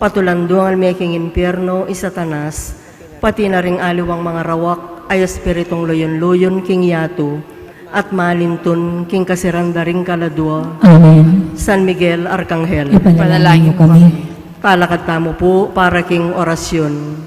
patulanduan mi king impyerno isatanas, pati na ring aliwang mga rawak ay espiritong loyon-loyon king yato, at malintun king kasirandaring kaladwa. Amen. San Miguel Arcangel, Ipanalangin mo kami. talakad tamo po para king orasyon.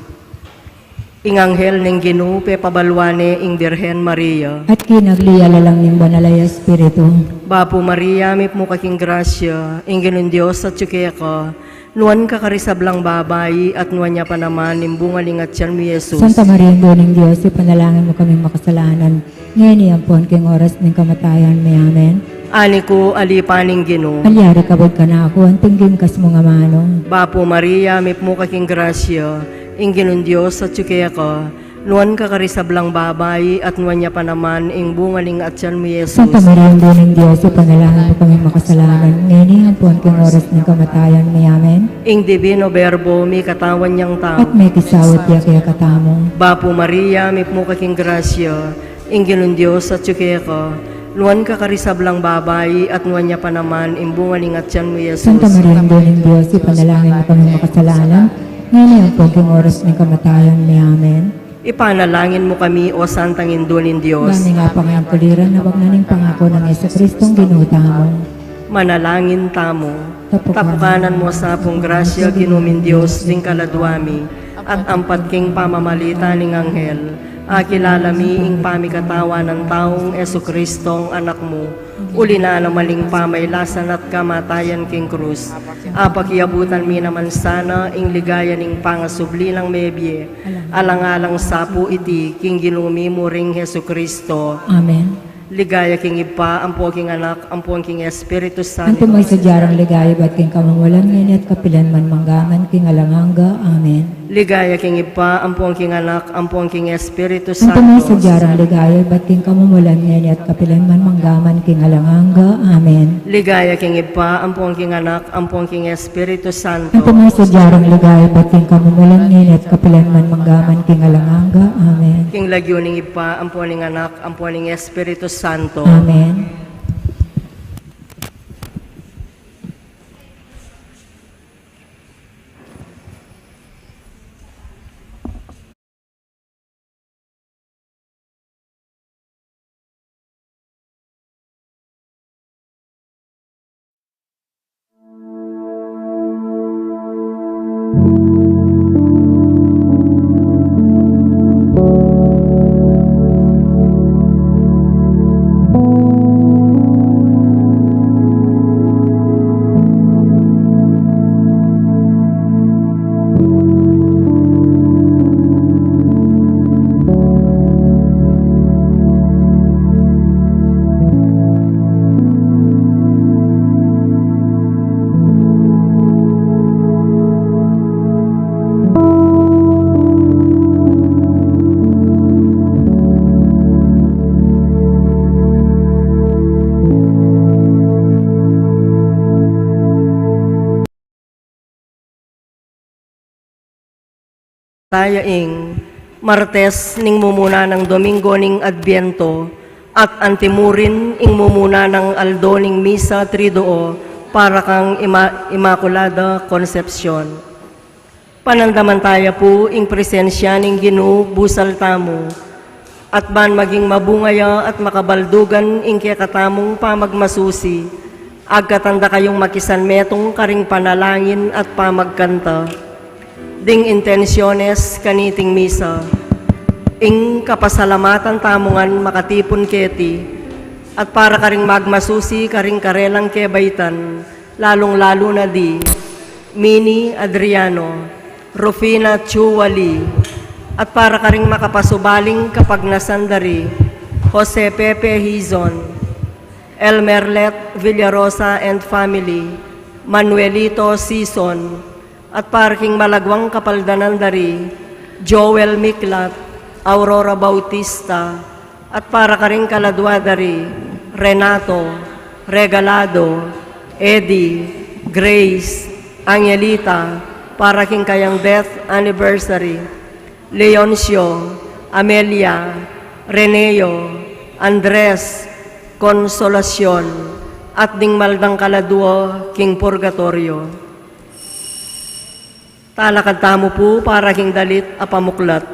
Inganghel ning Ginoo pe pabalwane ing Birhen Maria. At kinagliyala lang ng banalay Espiritu. Bapo Maria, may mo kaking grasya, ing Ginoong Diyos at tsukya ka, nuwan ka karisablang babay, at nuwan niya pa naman, imbungaling at siyan mi Jesus. Santa Maria, ng Diyos, ipanalangin mo kaming makasalanan. Ngayon iyampon king oras ng kamatayan. May amen. Ani ko, alipaning Ginoo. Alyari kabod ka na ako, ang tingging kas mga manong. Bapo Maria, may mo kaking grasya, ing Ginoong Diyos at tsukya ka, nuwan ka karisablang babay, at nuwan niya pa naman, imbungaling at siyan mi Jesus. Santa Maria, ng Diyos, ipanalangin mo kaming makasalanan. Ngayon iyampon king oras ng kamatayan. May amen. Ing Divino Verbo, may katawan niyang tao. At may kisawat ya kaya katamo. Bapo Maria, may mo kaking grasya, ing Ginoong Diyos at tsukya ka, nuwan ka karisablang babay, at nuwan niya pa naman, imbungaling at siyan mo Jesus. Santa Maria, ng Diyos, ipanalangin mo kaming makasalanan. Ngayon iyampon king oras ng kamatayan. May amen. Ipanalangin mo kami, O Santang Indolin Diyos. Gani nga pangayang kuliran na wag naning pangako ng Yesu Kristong ginuta mo. Manalangin tamo. Tapukanan mo sa pong grasya, ginumin Diyos, ding kaladwami, at ampat king pamamalita ning anghel. Akilala mi ing pamikatawa ng taong Yesu Kristong anak mo. Uli na maling pamaylasan at kamatayan king krus. Apakiabutan mi naman sana ing ligaya ning pangasublilang mebye. Alang-alang sapu iti king ginumi mo ring Yesu Kristo. Amen. Ligaya king ipa, ampo king anak, ampo king Espiritu Ang Santo. tumoy sa diyarang ligaya ba't king kamamulan ngayon at kapilan man manggaman king alanganga. Amen. Ligaya king ipa, ampo king anak, ampo king Espiritu Ang tumoy sa Santo. diyarang ligaya ba't king kamamulan ngayon at kapilan man manggaman king alanganga. Amen. Ligaya king ipa, ampo king anak, ampo king Espiritu Ang Santo. tumoy sa diyarang ligaya ba't king kamamulan ngayon at kapilan man manggaman king alanganga. Amen. King lagyo ning ipa, ampo ning anak, ampo ning Espiritu Santo. Amen. Tayaing Martes ning mumuna ng Domingo ning Adbiento at antimurin ing mumuna ng Aldo ning Misa Triduo para kang Immaculada Concepcion. Panandamantaya po ing presensya ning Ginoo busal tamo at ban maging mabungaya at makabaldugan ing kakatamong pamagmasusi. Agkatanda kayong makisan metong karing panalangin at pamagkanta. ding intensiones kaniting misa, ing kapasalamatan tamungan makatipon keti, at para karing magmasusi karing karelang kebaitan, lalong-lalo na di, Mini Adriano, Rufina Chuwali, at para karing makapasubaling kapag nasandari, Jose Pepe Hizon, Elmerlet Villarosa and family, Manuelito Sison, at para king malagwang kapaldanan dari, Joel Miklat, Aurora Bautista, at para karing kaladwa dari, Renato, Regalado, Eddie, Grace, Angelita, para king kayang death anniversary, Leoncio, Amelia, Reneo, Andres, Consolacion, at ding maldang kaladuo king purgatorio. Talakad tamo po para king dalit apamuklat.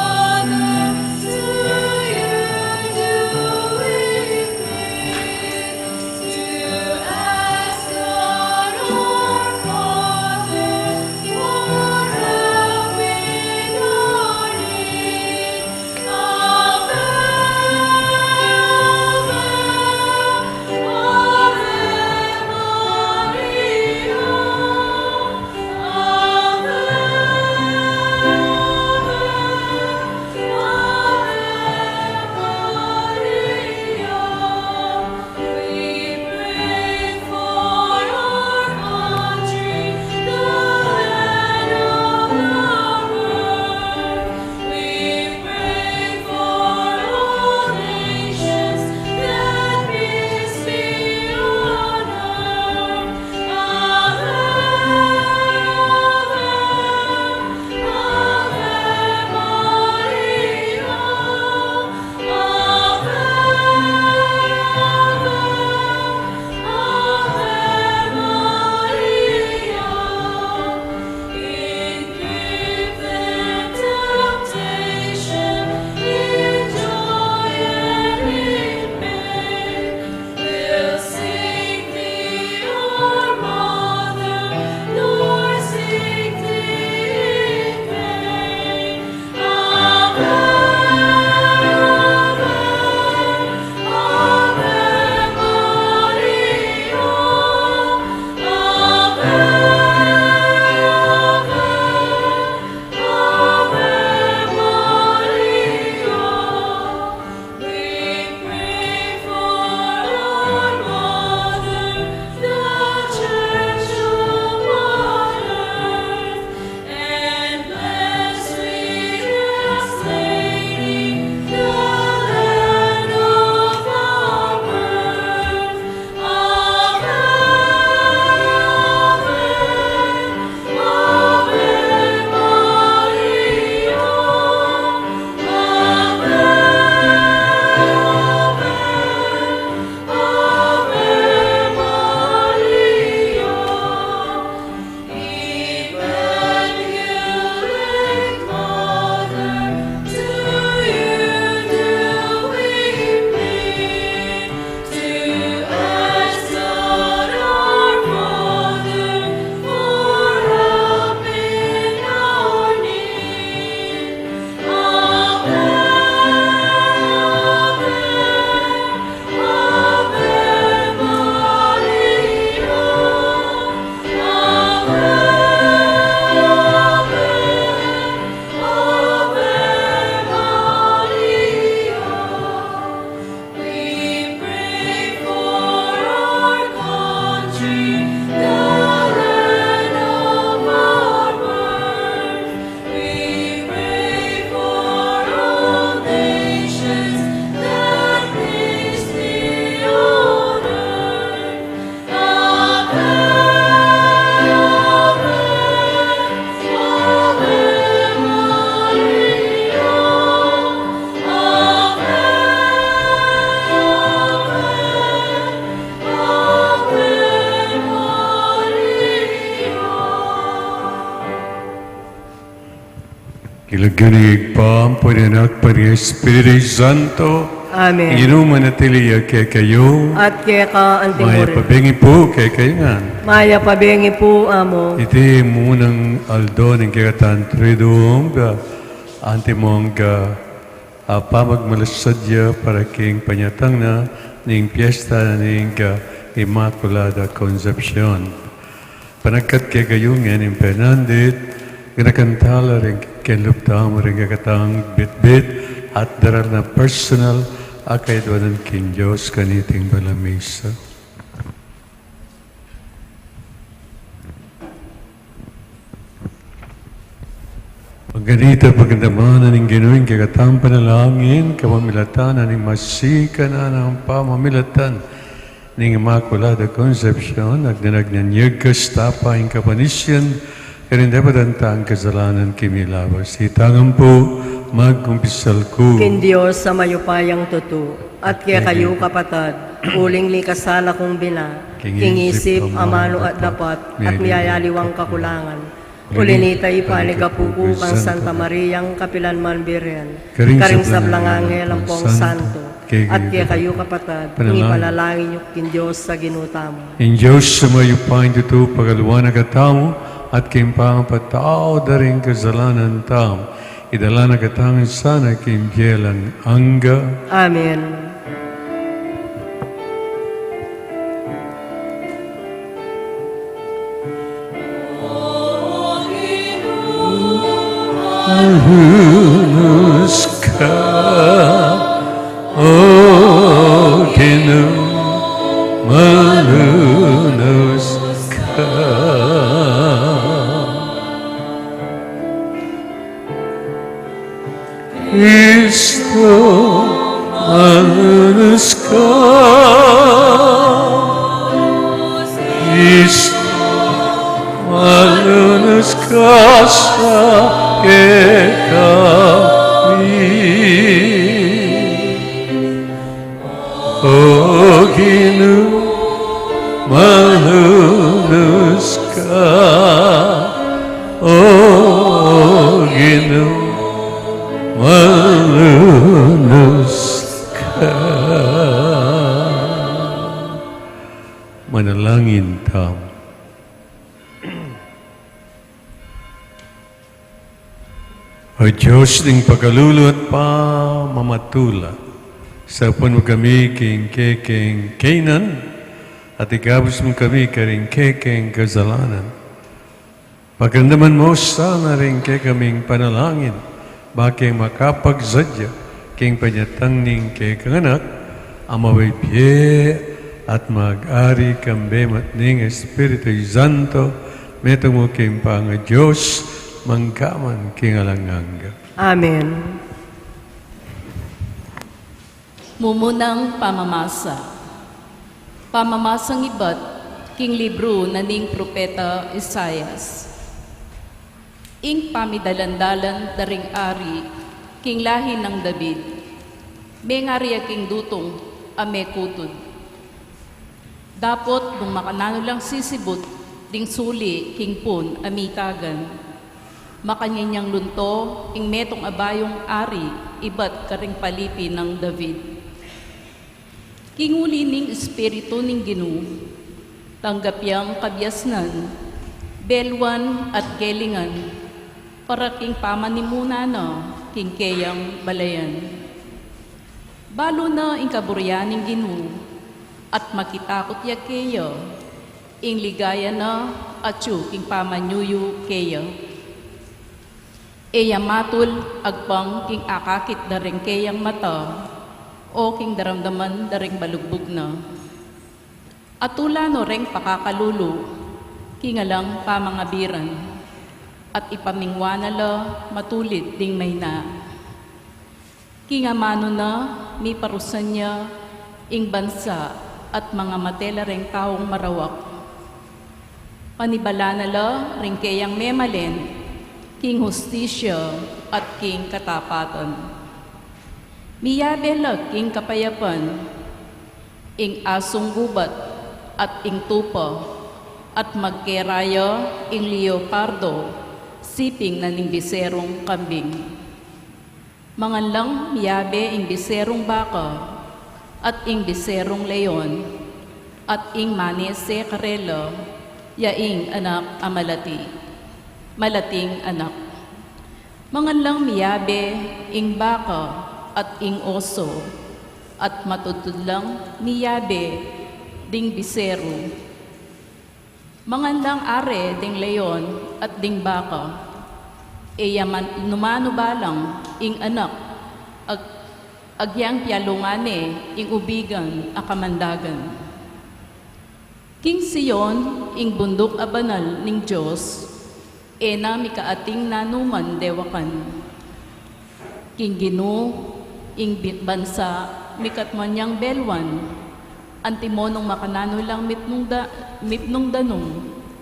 Father, for help Ilagyanig pa ang Pananak Pari Espiritu Santo. Amen. Inuman at tiliya kaya kayo. At kaya ka anting Maya uri. pabengi po kaya kayo nga. Maya pabengi po amo. Iti munang aldo ng kikatan tridong ga antimong ga pamagmalasadya para king panyatang na ning piyesta na ning Immaculada Concepcion. Panagkat kaya kayo nga ning penandit, ginakantala rin kinluptang rin kakatang bit-bit at daral na personal akay doon king Diyos kaniting balamisa. Pagganita pagkandamanan ng ginuing kakatang panalangin, kamamilatan ng masika na ng pamamilatan ng Immaculada Concepcion, nagdanag ng yagkas tapaing kapanisyan, karindapatanta ang kasalanan kimilabas. Hitangan po, magkumpisal ko. Kin Diyos sa mayupayang tutu, at kaya kayo kapatad, uling likasala kong bila, kingisip, amano at dapat, at miyayaliwang kakulangan. Ulinitay panigapuku kang Santa Mariang Kapilanman Birhen, karing sablang anghel ang pong santo, at kaya kayo kapatad, ipanalangin niyo kin Diyos sa ginutamo. In Diyos sa mayupayang tutu, pagaluan na katamo, at kimpang patao da rin kasalanan tam, idala na katangan sana kimpyelang angga. Amen. Malunos ka, O Ginoo, malunos ka. Kristo, malunos ka. Kristo, malunos ka sa kami. O Ginoo, malunos ka. O Ginoo, malunos ka. Manalangin tam. O Diyos ng pagkalulot pa mamatula sa puno kami king Canaan at ikabos mo kami karing king kasalanan. Pagkandaman mo sana rin kaming panalangin bakit makapagsadya king panyatang ning kanganak amaway piye at mag-ari kambemat ning Espiritu Santo metong mo king panga Diyos mangkaman king alanganga. Amen. Mumunang pamamasa. Pamamasang iba't king libro na ning propeta Isaias. Ing pamidalandalan daring ari, king lahi ng David. May ngariya king dutong, ame kutod. Dapot nung makanano lang sisibot, ding suli king pun amitagan. Makanyanyang lunto, ing metong abayong ari, iba't karing palipi ng David. Kinguli ning espiritu ning Ginoo, tanggap yang kabyasnan, belwan at gelingan, para king pamanimuna na, king keyang balayan. Balo na ing kaburyan ning Ginoo, at makitakot ya keya, ing ligaya na, at yu king pamanyuyu keya. Eya matul agpang king akakit daring keyang mata o king daramdaman daring balugbog na. Atula no reng pakakalulu king alang pamangabiran at ipamingwana la matulid ding may na. King amano na mi parusan niya ing bansa at mga matela reng taong marawak. Panibala na la ring keyang memalen king hustisya at king katapatan. Miyabela king kapayapan, ing asong gubat at ing tupa, at magkeraya ing leopardo siping na ning biserong kambing. Manganlang miyabe ing biserong baka, at ing biserong leon, at ing manese karelo, yaing anak amalati, malating anak. Manganlang miyabe ing baka, at ing oso, at matutudlang miyabe ding bisero. Manganlang are ding leon at ding baka, eyaman numanubalang ing anak, agyang pialungane ing ubigan akamandagan. King Sion ing bundok a banal ning Diyos, ena mikaating nanuman dewakan. King Gino ing bansa mikatmanyang belwan, antimonong makanano lang mipnong danong,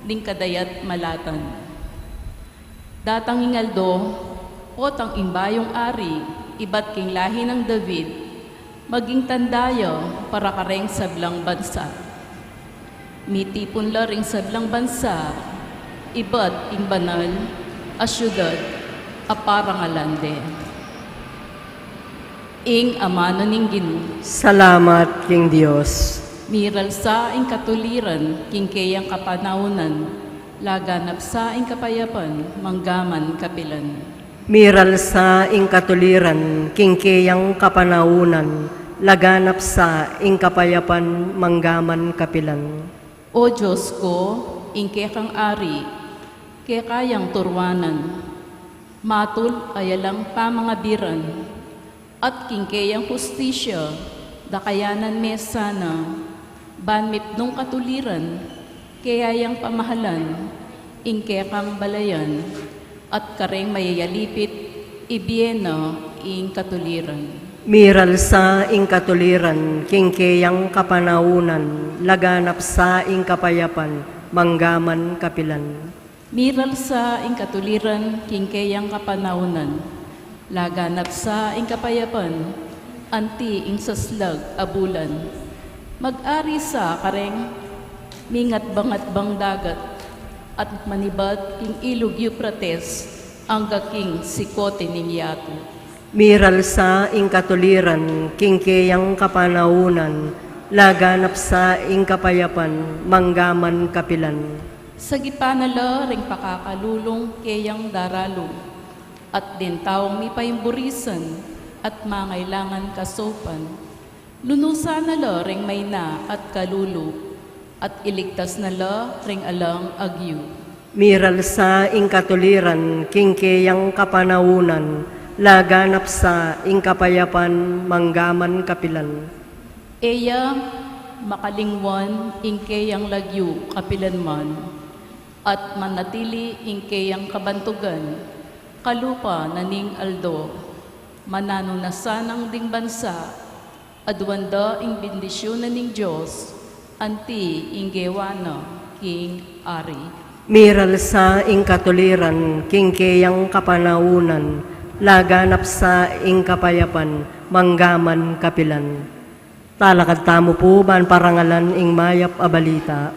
ning kadayat malatan. Datang ingaldo, potang imbayong ari, iba't king lahi ng David, maging tandayo para kareng sablang bansa. Mitipon laring sablang bansa, iba't ing banal, a syudad, a parangalande. Ing amano ning Ginoo, Salamat, King Diyos. miral sa ing katuliran, king kayang kapanaunan, laganap sa ing kapayapan, manggaman kapilan. Miral sa ing katuliran, kingkeyang kapanaunan, laganap sa ing kapayapan, manggaman kapilan. O Diyos ko, ing kekang ari, kekayang turwanan, matul ayalang pamangabiran, at kingkeyang hustisya, dakayanan mesana, banmip nung katuliran, kayayang pamahalan, ing kekang balayan, at kareng mayayalipit, ibiena ing katuliran. Miral sa ing katuliran, kingkeyang kapanaunan, laganap sa ing kapayapan, manggaman kapilan. Miral sa ing katuliran, kingkeyang kapanaunan, laganap sa ing kapayapan, anti ing saslag abulan. Mag-ari sa kareng, mingat bangat bang dagat, at manibat king ilog Euphrates, ang gaking sikote ning yato. Miral sa ing katuliran, kingkeyang kapanaunan, laganap sa ing kapayapan, manggaman kapilan. Sa gipanala ring pakakalulong keyang daralo, at din taong mipaimburisan at mangailangan kasopan. Lunusan na la ring may na at kalulo, at iligtas na la ring alang agyu. Miral sa ing katuliran, kingkeyang kapanaunan, laganap sa ing kapayapan, manggaman kapilan. Eya makalingwan ingkeyang lagyu kapilan man, at manatili ingkeyang kabantugan, kalupa naning aldo, manano na sanang ding bansa, adwanda ing bendisyon na ning Diyos, anti inggewana king ari. Miral sa ing katuliran, kingkeyang kapanaunan, laganap sa ing kapayapan, manggaman kapilan. Talakad tamo po, ban parangalan ing mayap a balita.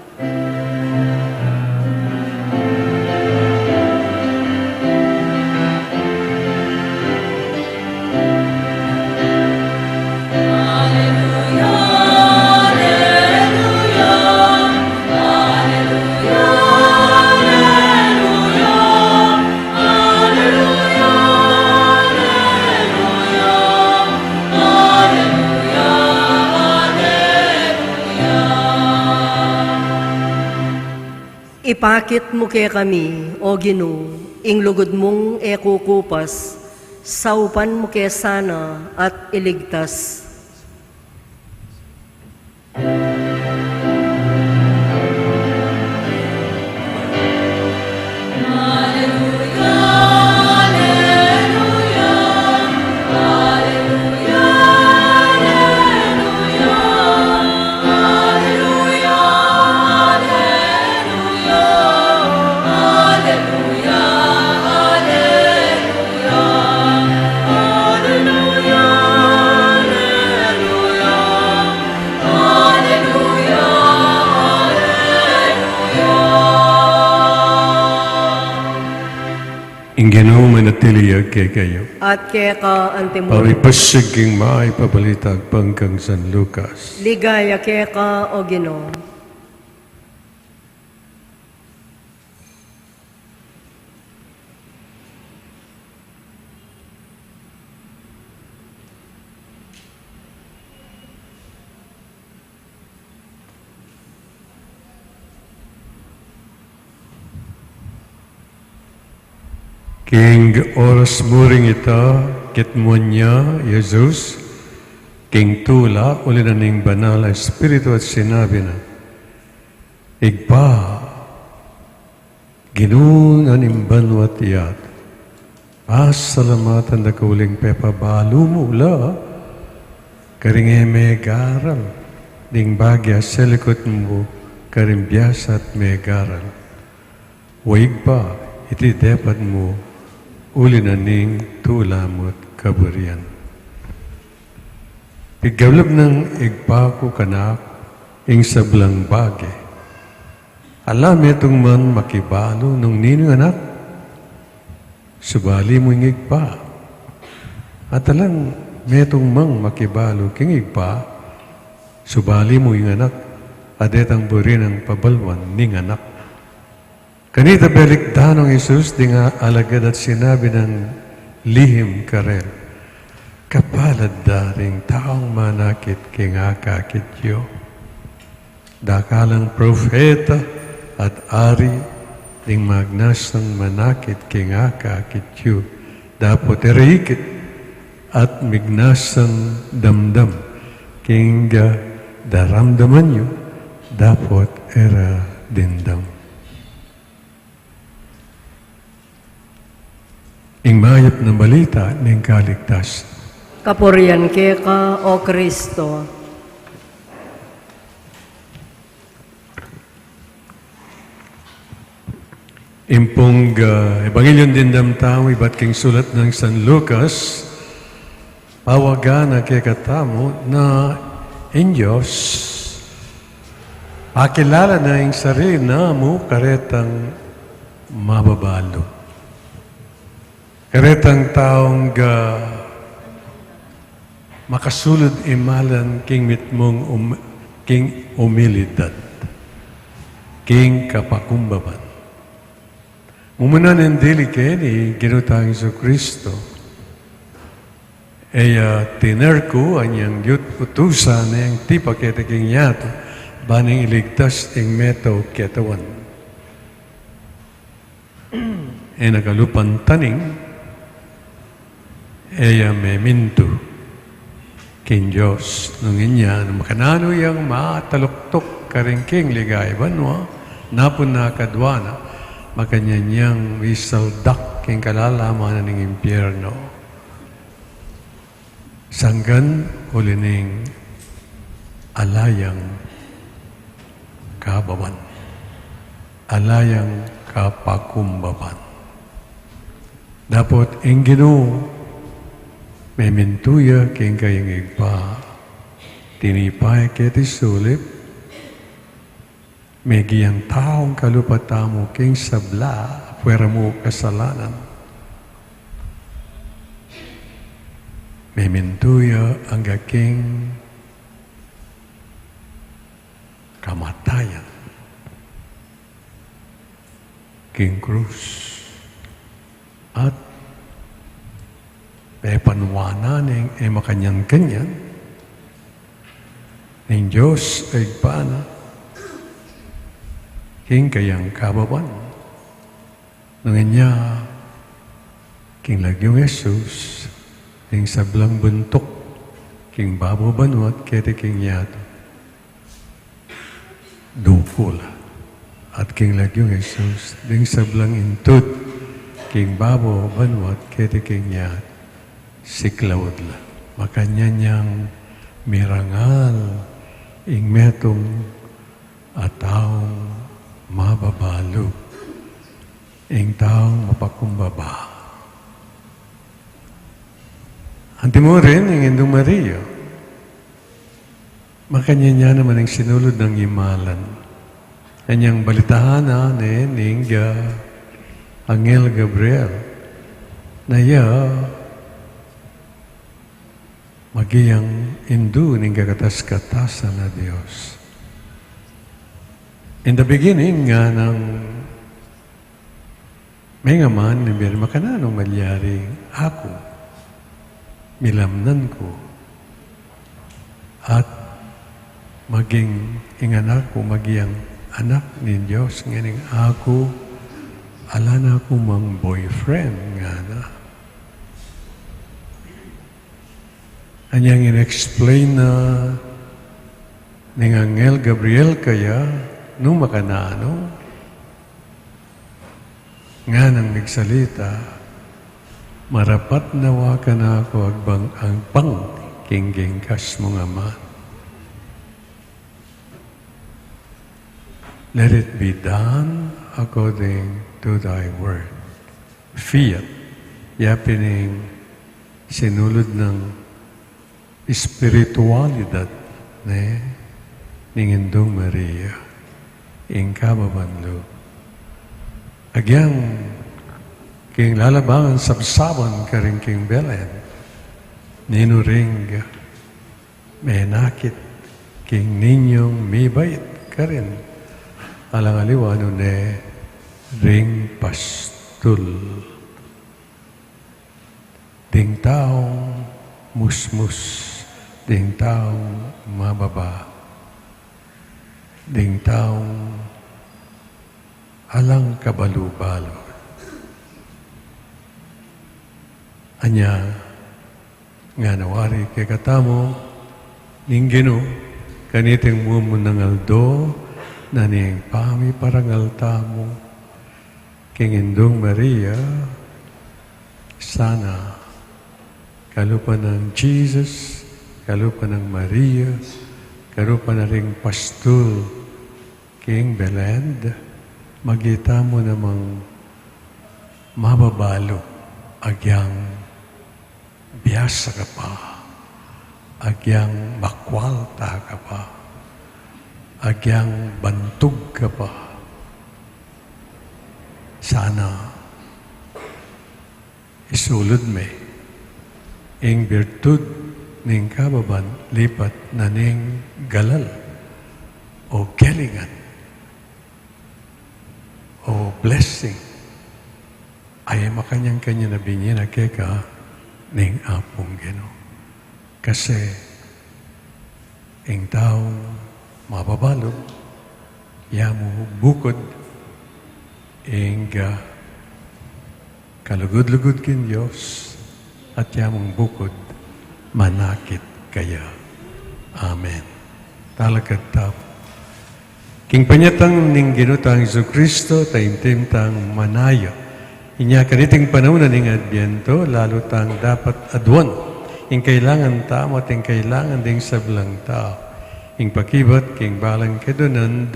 Ipakit mo kaya kami, O Ginoo, ing lugod mong ekukupas, saupan mo kaya sana at iligtas. Hallelujah. Ginoo manatiliya kay kayo. At kaya ka antimuro. Pawipasig king maay pabalitag pangkang San Lucas. Ligaya kaya ka o Ginoo. King oras muring ita, kitmon niya, Jesus, King tula, uli na ning banal na Espiritu at sinabi na, Igpa, ginungan imbanwat iyat, pasalamatan na kauling pepa balu mula, karinge may garal, ding bagya sa likod mo, karimbiyas at may garal. Waigpa, iti dapat mo, uli na ning tulamot kaburian. Igawlab ng igpako kanak, ing sablang bagay. Alam itong man makibalo nung ninong anak, subali mo ing igpa. At alam, metong mang makibalo king igpa, subali mo ing anak, adetang burin ang pabalwan ning anak. Kanita belik danong Isus di nga alagad at sinabi ng lihim karel, kapalad daring taong manakit king akakityo. Dakalang profeta at ari ding magnasang manakit king akakityo. Dapot erikit at mignasang damdam king daramdaman nyo. Dapot era dindam. Ing mayap na balita ng kaligtas. Kapurian kaya ka o Kristo. Impong Ebanghelyon din damtamo, iba't king sulat ng San Lucas, pawagan na kay katamo na in Diyos, pakilala na yung sarili na mo karetang mababalo. Karetang taong makasulod imalan king mitmong king umilidad, king kapakumbaban. Mumunan ng dili ni ginutang Iso Kristo, tinerko anyang yut utusan na yung tipa kete king yato, baning iligtas ing meto ketawan. Nagalupan taning, meminto king Diyos nung inya, makanano yung mataluktok karingking ligay banwa, napon na kadwana, makanyanyang isaldak king kalalaman ng impyerno. Sanggan ulining alayang kababan, alayang kapakumbaban. Dapat ang Ginoo may mintuya king kayang igpa, tinipay keti sulip, may giyang taong kalupatamo king sabla, puwera mo kasalanan. May mintuya ang aking kamatayan, king krus, at may panwana ng makanyan-kanyan ng Diyos ay paana king kayang kababan nung niya king lagyong Jesus king sablang buntok king babo banwat kete king yato dukula at king lagyong Jesus king sablang intut king babo banwat kete king yato siklawad la. Makanya niyang mirangal ing metong at taong mababalo ing taong mapakumbaba. Anti mo rin ing Indong Maria. Makanya niya naman ang sinulod ng imalan. Kanyang balitahan na ning Angel Gabriel. na iya magiyang indu ning kakatas-katasan na Dios. In the beginning nga ng may nga man ni bir makananong malyari ako milamnan ko at maging inganak ko magiyang anak ni Diyos nganing ako ala na ako mang boyfriend nga na. Anyang in-explain na ni Angel Gabriel kaya nung makanano nga nang nagsalita marapat nawa ka na ako agbang kingging kas mo nga man. Let it be done according to thy word. Fiat. Yapining sinulod ng espiritualidad ne ning Indong Maria ing kababanlo. Agyang king lalabangan sabsaban ka rin king Belen ninuring may nakit king ninyong mibait ka rin alangaliwano ne ring pastul ding taong musmus ding taong mababa, ding taong alang kabalo-balo. Anya, nga nawari kay katamo, ning Gino, kaniting mo ng aldo, na ning pami parangal tamo, king Indong Maria, sana, kalupa ng Jesus, kalupa ng Maria, kalupa na ring pastul, King Belend, magita mo namang mababalo, agyang biyasa ka pa, agyang makwalta ka pa, agyang bantog ka pa. Sana, isulod me, ing virtud ning kababan lipat na ning galal o galingan o blessing ay makanyang-kanya na binyin na keka ning apong Ginoo. Kasi ing taong mababalo yamu bukod ing kalugod-lugod kin Diyos at yamong bukod manakit kaya. Amen. Talakad tap. King panyatang ning ginutang Isu Kristo, taimtim tang manayo. Inya kaniting panahon na ning Adbyento, lalo tang dapat adwan. Ing kailangan tamo at ing kailangan ding sablang tao. Ing pakibat, king balang kedunand,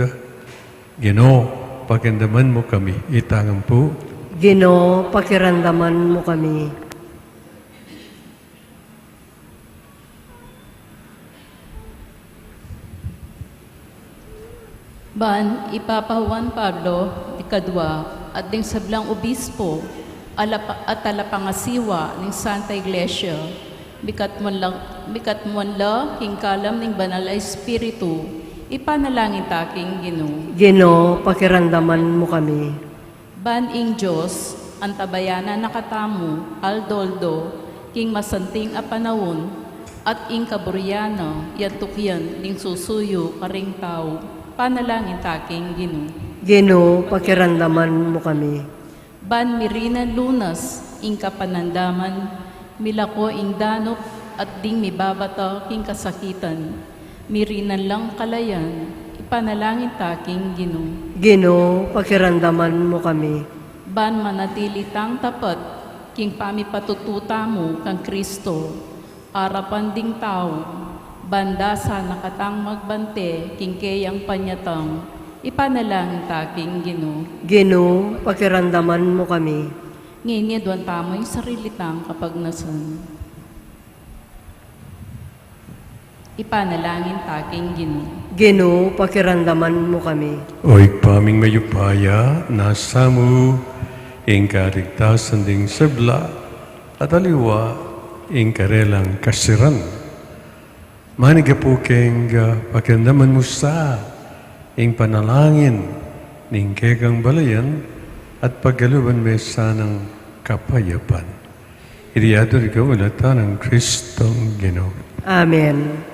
Ginoo, pakindaman mo kami. Itangan po. Ginoo, pakiramdaman mo kami. Ban, Ipapa Juan Pablo, ikadwa, at ding sablang obispo, at alapangasiwa ng Santa Iglesia, bikat mo la, hingkalam ng banal na Espiritu, ipanalangin taking Ginoo. Ginoo, pakiramdaman mo kami. Ban ing Diyos, ang tabayanan nakatamu, aldoldo, king masanting a panahon, at ing kaburyano, yantukyan, ning susuyo, karing tao, panalangin taking Ginoo. Ginoo, pakiramdaman mo kami. Ban mirinan lunas, ing kapanandaman, milako ing danop, at ding mibabata king kasakitan. Mirinan lang kalayan, ipanalangin taking Ginoo. Ginoo, pakiramdaman mo kami. Ban manatili tang tapat, king pamipatututa mo kang Kristo, arapan ding tao, banda sa nakatang magbante, king kayang panyatang, ipanalangin taking Ginoo. Ginoo, pakiramdaman mo kami. Ngayon doon tamo yung sarili tang kapagnasan. Ipanalangin taking Ginoo. Ginoo, pakiramdaman mo kami. Oy paming mayupaya, nasa mo, ing kaligtasan ding sabla, at aliwa ing karelang kasiran. Maniga po keng pakiramdaman mo sa ing panalangin ning kekang balayan at paggaluban may sanang kapayapan. Iriyado ikaw ulatan ng Kristong Ginoo. Amen.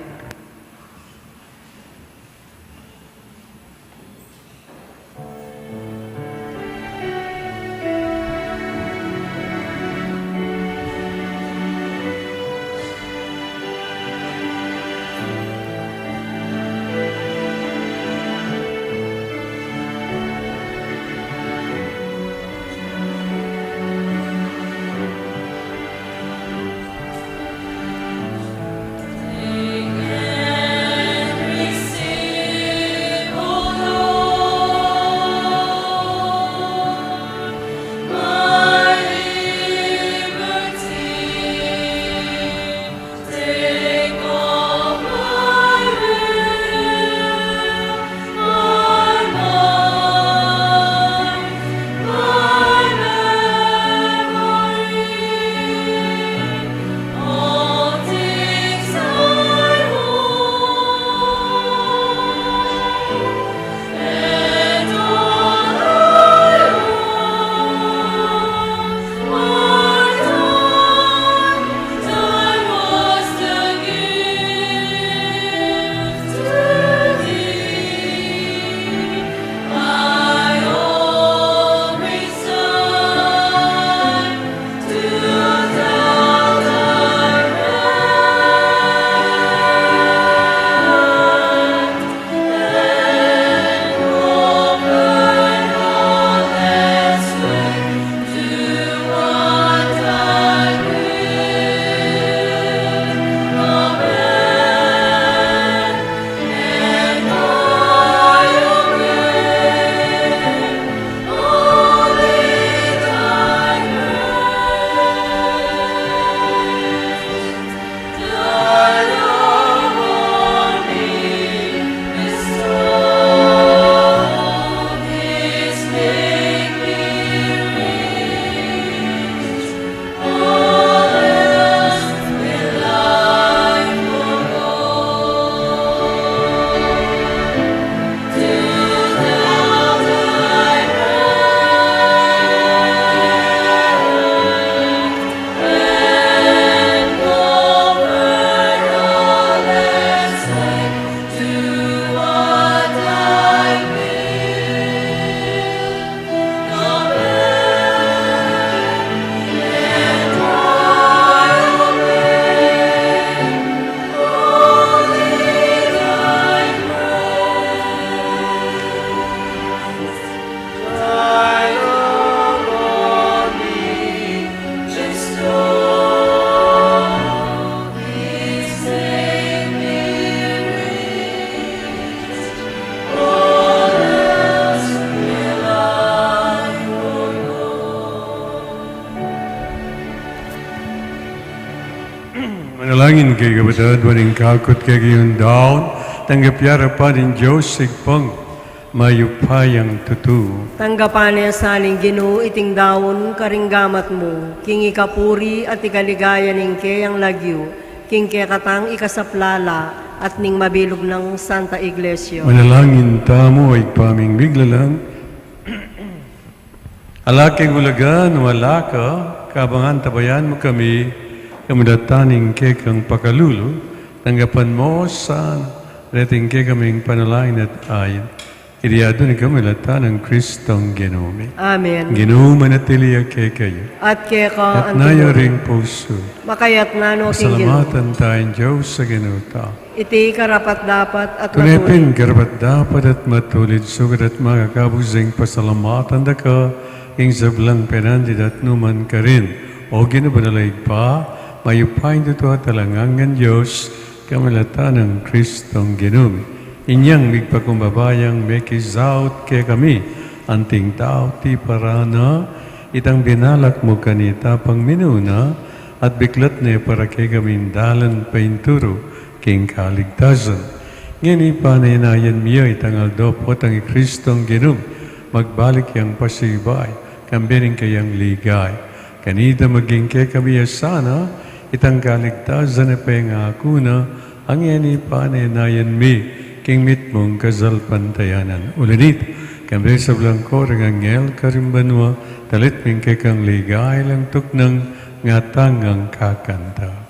Manalangin kay kapatid, waring kakot kay gayon daon, tanggapyara pa rin Diyos sigpang mayupayang tutu. Tanggapan niya saling Ginoo iting dawon karinggamat mo, king ikapuri at ikaligaya ning kayang lagyo, king katang ikasaplala at ning mabilog ng Santa Iglesia. Manalangin tamo ay paming biglalang. Alakay gulagan, wala ka, kabangan tabayan mo kami, kamudataning kekang pakalulu, tanggapan mo sa reting kekaming panalangin at ayin. Iriyado ni kamilata ng Kristong Ginoo. Amen. Ginoo manatili kay kayo. At keka At nayo ring puso. makayat na no king Ginoo. Salamatan tayong Diyos sa Ginoo ta. Iti karapat dapat at Tunepin karapat dapat at matulid sugat at makakabusing pasalamatan da ka ing sablang penandid at numan ka rin. O ginabanalay pa, mayupain dito at talangangan Diyos kamilata ng Kristong Ginoo. Inyang migpakumbabayang mekizaut ke kami, anting tao ti parana, itang binalak mo kanita pang minuna, at biklat na para ke kami dalan painturo, king kaligtasan. Ngini panayanayan miyo itang aldopot ang Kristong Ginoo, magbalik yang pasibay, kambiring kayang ligay. kanita maging kay kami sana, itang kaligtasan na pengakuna, ang yani panayanayan mi, king mit mong kazalpantayanan. Ulanit, kami sa blangko, angel karimbanwa, talit ming kay kang ligay lang tuknang ngatangang kakanta.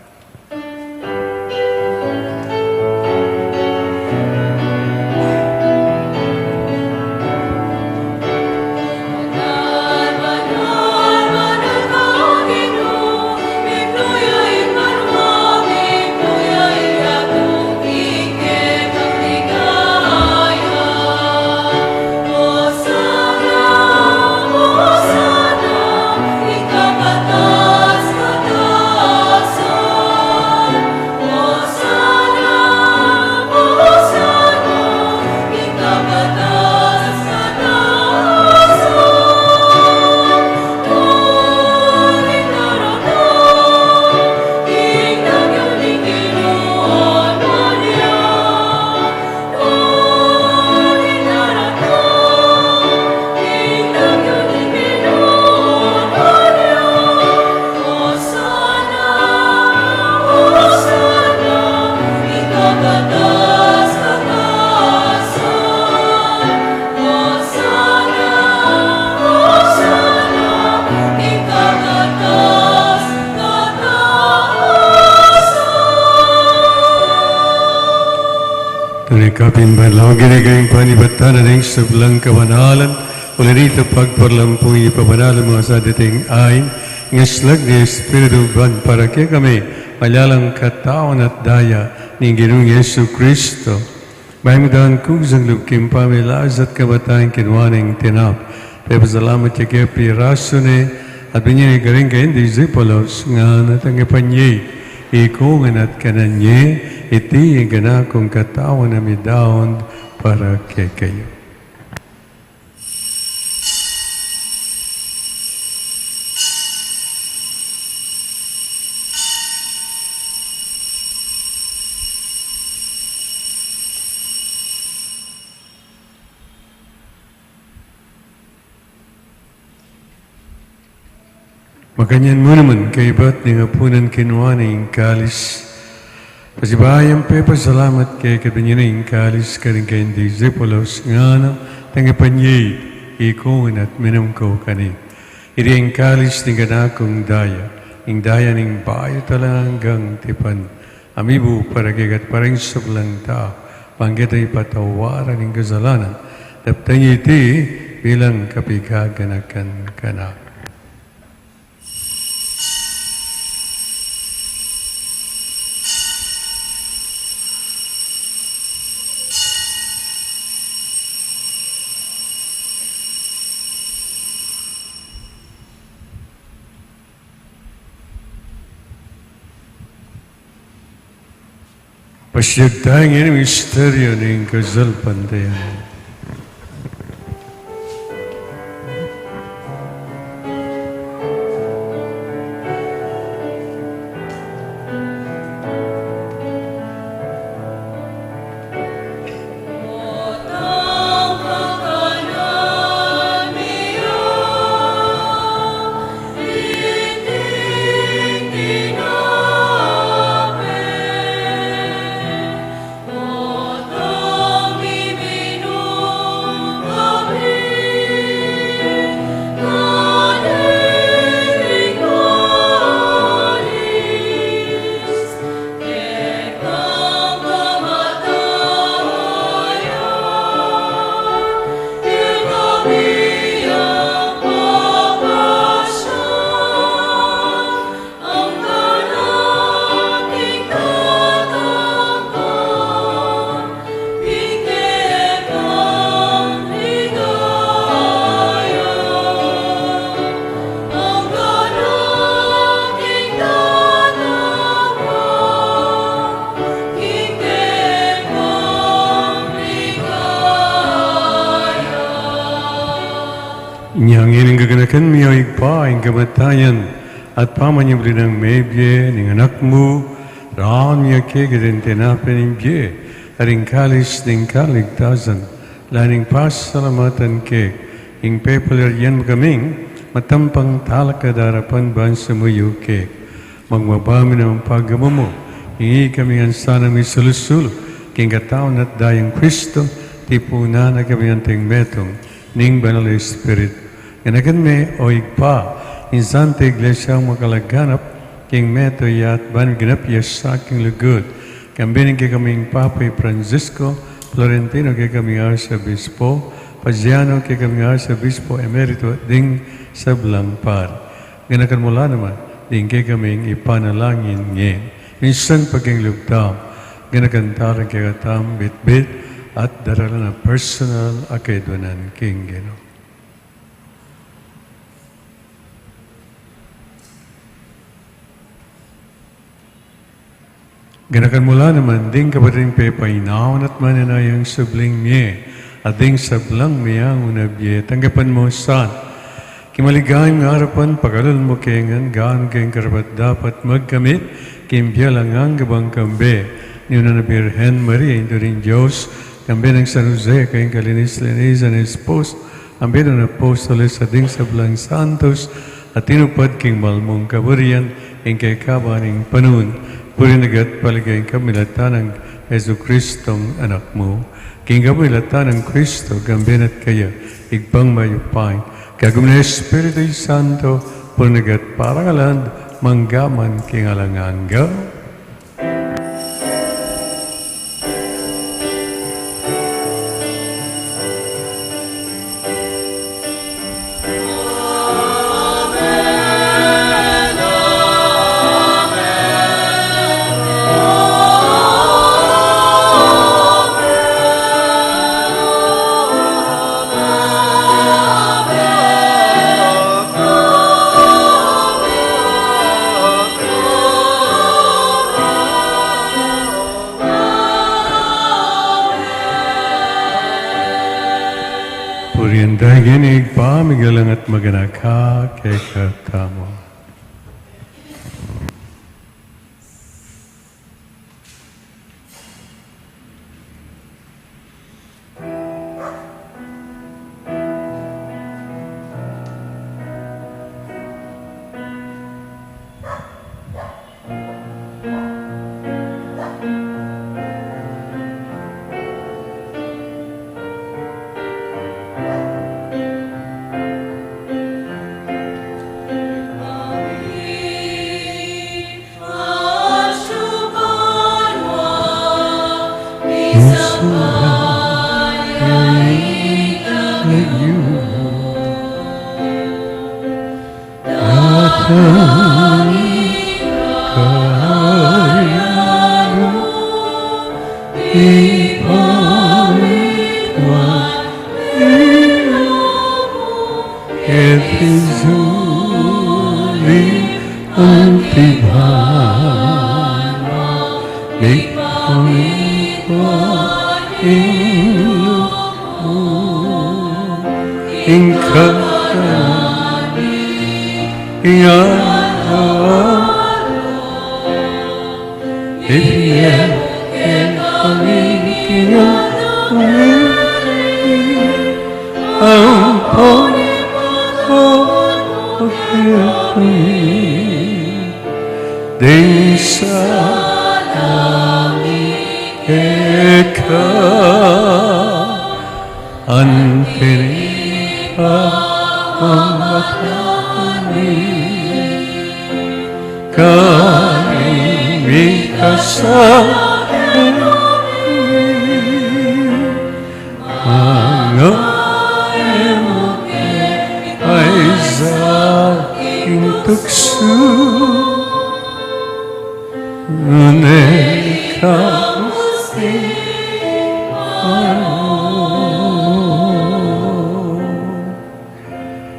Kapin banlaw ginagayang panibatan na sa belang kawanalan, ulit pagparlampong ipabanalan mga sa dating ayin, ngaslag ni Espiritu Ban para kaya kami, malalang katawan at daya ni Ginoong Yesu Kristo. Mahimdaan kusang lubkim pamilas at kabatayang kinwaning tinap. Pepasalamat niya kaya piraso ni at binyay garing kayo disipulos nga natangapan ikungan at kananye, iti gana kong katawan na midaon para kay kayo. Makanyan mo naman kay ba't ni nga punan kinuwaning kalis. Pasibayang pasalamat kay kabanyaning kalis ka rin kayong disipulos nga na tangipanyay ikungan at minam ko kanin. Iri ang kalis ni ganakong daya, ang daya ning bayo talanggang tipan. Amibu para kagat parang sablang tao, panggit ay patawaran ng kasalanan. Daptang iti bilang kapigaganakan ka na. Pasyagtang ini misteryo ng kazalpantayan. Niyang ining gaganakan miyo igpa ang kamatayan at pamanyabli ng mebye ng anak mo, raan niya kegadin tinapin ng bye, aring kalis ng kaligtasan, laning pasalamatan ke, ing pepalaryan kaming, matampang talakadarapan ban sa muyuke. Magmabami ng pagamo mo, hingi kami ang sana may sulusulo, king katawan at dayang Kristo, tipuna na kami ang tingmetong, ning banal Espiritu. Ganagan me o igpa, insan ta iglesia ang makalaganap, king meto yat ban ginapyas sa aking lugod. Kambining kay kaming Papay Francisco, Florentino kay kaming Arsabispo, Paziano kay kaming Arsabispo Emerito, ding sa Blangpar. Ganakan mula naman, ding kay kaming ipanalangin ngayon. Minsan paging lugtam, ginakantaran kay katam bit-bit at daralan na personal akaiduanan king Ginoo. Ganakan mula naman, ding kapating pepainaon at mananayang subling niya, at ding sablang miyang unabye, tanggapan mo san. Kimaligayang nga harapan, pagalol mo kengan, gaan keng karapat dapat magkamit, kimpya lang ang gabang kambe, niyo na Birhen Maria, ito rin Diyos, kambe ng San Jose, kayong kalinis-linis ang esposo, ambe ng apostoles sa ding sablang santos, at tinupad king malmong kaburian, ing kay kabaning panun, puri nagat paligay kamilatan ng Yesu Kristong anak mo, king kamilatan ng Kristo, gambenat kaya, igpang mayupay, kagum na Espiritu Santo, puri nagat parangalan, manggaman king alanganggaw. Purianday ginig pamigalang at maganaka kay katamo.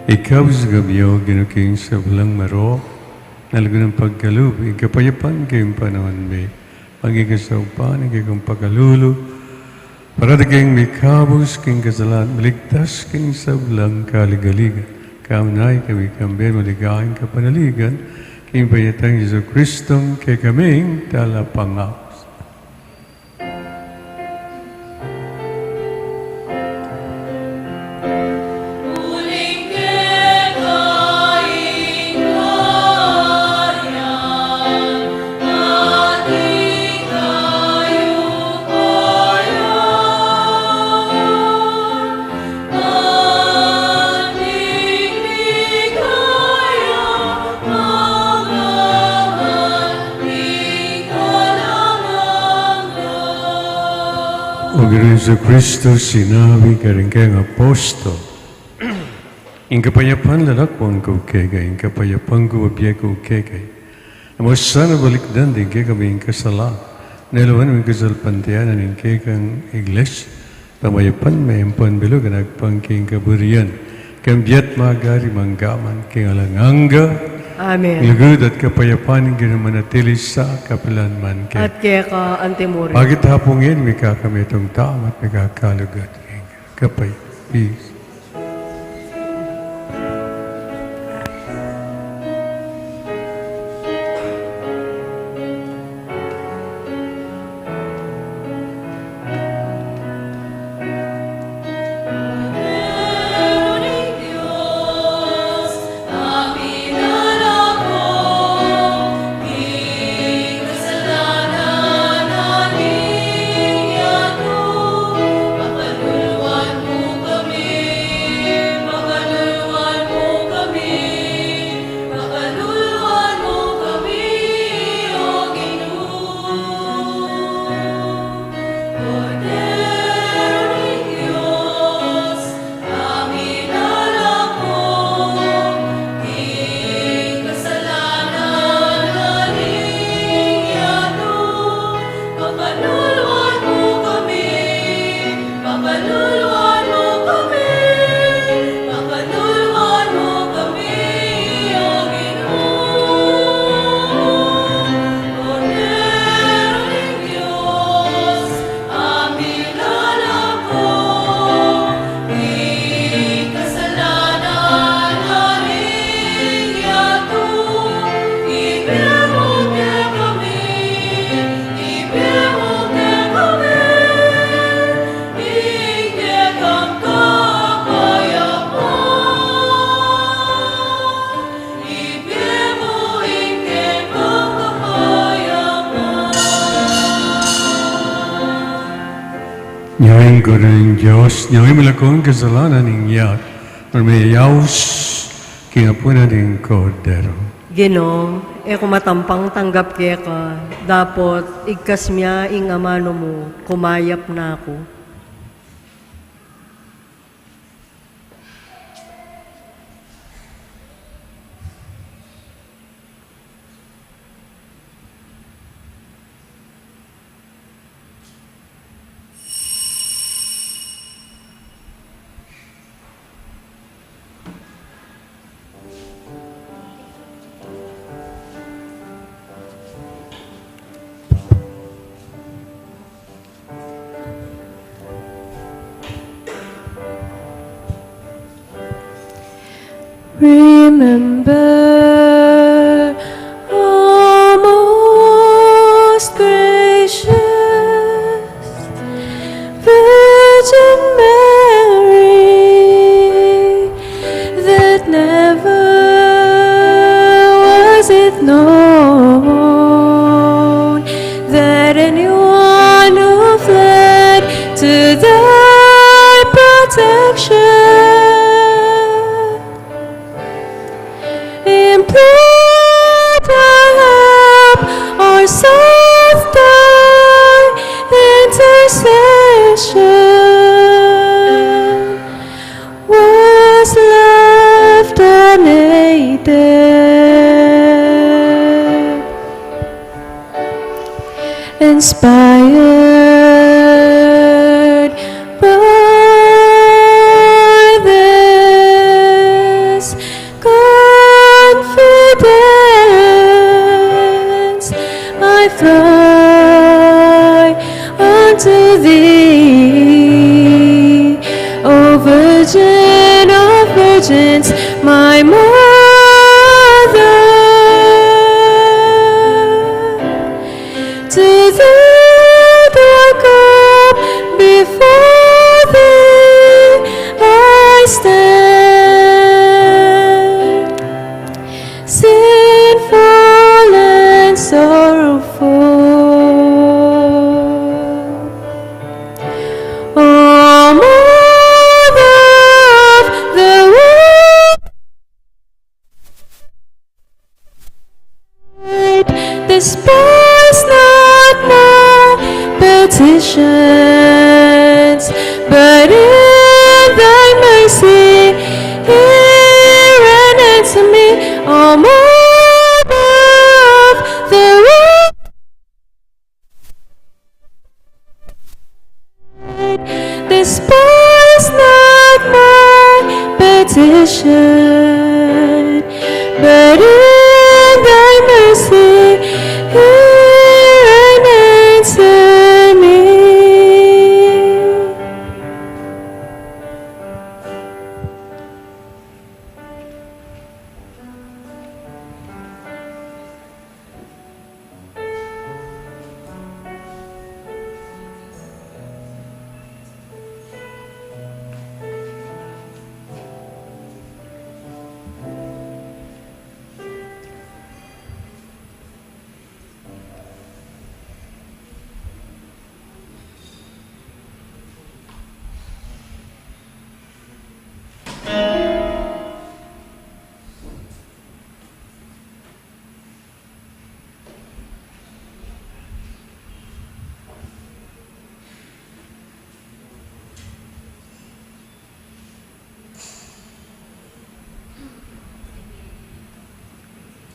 Ikaw sa gabiyo, ginuking sa walang maro, nalago ng pagkalubi, kapayapan kayong panahon may, pagkikasaupan, kayong pagkalulo, para di kayong may kabos, kayong kasalan, maligtas kayong sa walang kaligaligan. Kaunay kami kambin, maligayang kapanaligan, kayong payatang Yesu Kristong, kay kaming talapangap. Uling Panginoon sa Kristo, sinabi ka rin kayong apostol, ang kapayapan lalakwang ko kegay, ang kapayapan ko abiyay ko kegay. Amo sana balikdan din kaya kami ang kasala. Nailawan ang kasalpantiyanan ng kaya kang iglesia. Pamayapan may empan bilog ang nagpangking kaburian. Kambiat magari manggaman king alanganga. Amen. Ilugod at kapayapan ng ginamanatili sa kapilanman kay. At kaya ka antimuri. Pagit hapongin, may kakami itong taong at may kakalugad. Kapay, peace. Nyayin ko rin Diyos, nyayin malakong kasalanan ninyo, marmayayaws, kinapunan ng kodero. Ginong, kumatampang tanggap kaya ka, dapot igkas miya ing amano mo, kumayap na ako. Remember, O most gracious Virgin Mary, that never was it known that anyone who fled to thy protection implored thy help or sought thy intercession was left unaided. Inspired by this confidence, I fly unto thee, O Virgin of Virgins, my Mother. To thee do I come, before thee I stand, sinful and sorrowful. O Mother of the world, despise not my petition.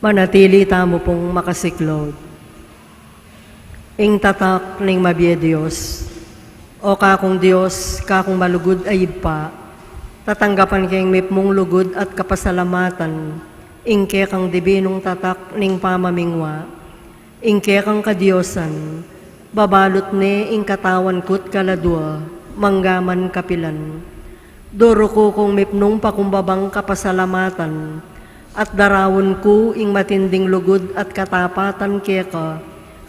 Manatili tamo pong makasiklod. Ing tatak ning mabiye Diyos, o kakong Diyos, kakong malugod ay pa, tatanggapan kayong mipmong lugod at kapasalamatan, ingke kang dibinong tatak ning pamamingwa, ingke kang kadiosan, babalot ne ing katawan ko't kaladwa, manggaman kapilan. Doro ko kung mipnong pakumbabang kapasalamatan, at darawon ko ing matinding lugod at katapatan keka,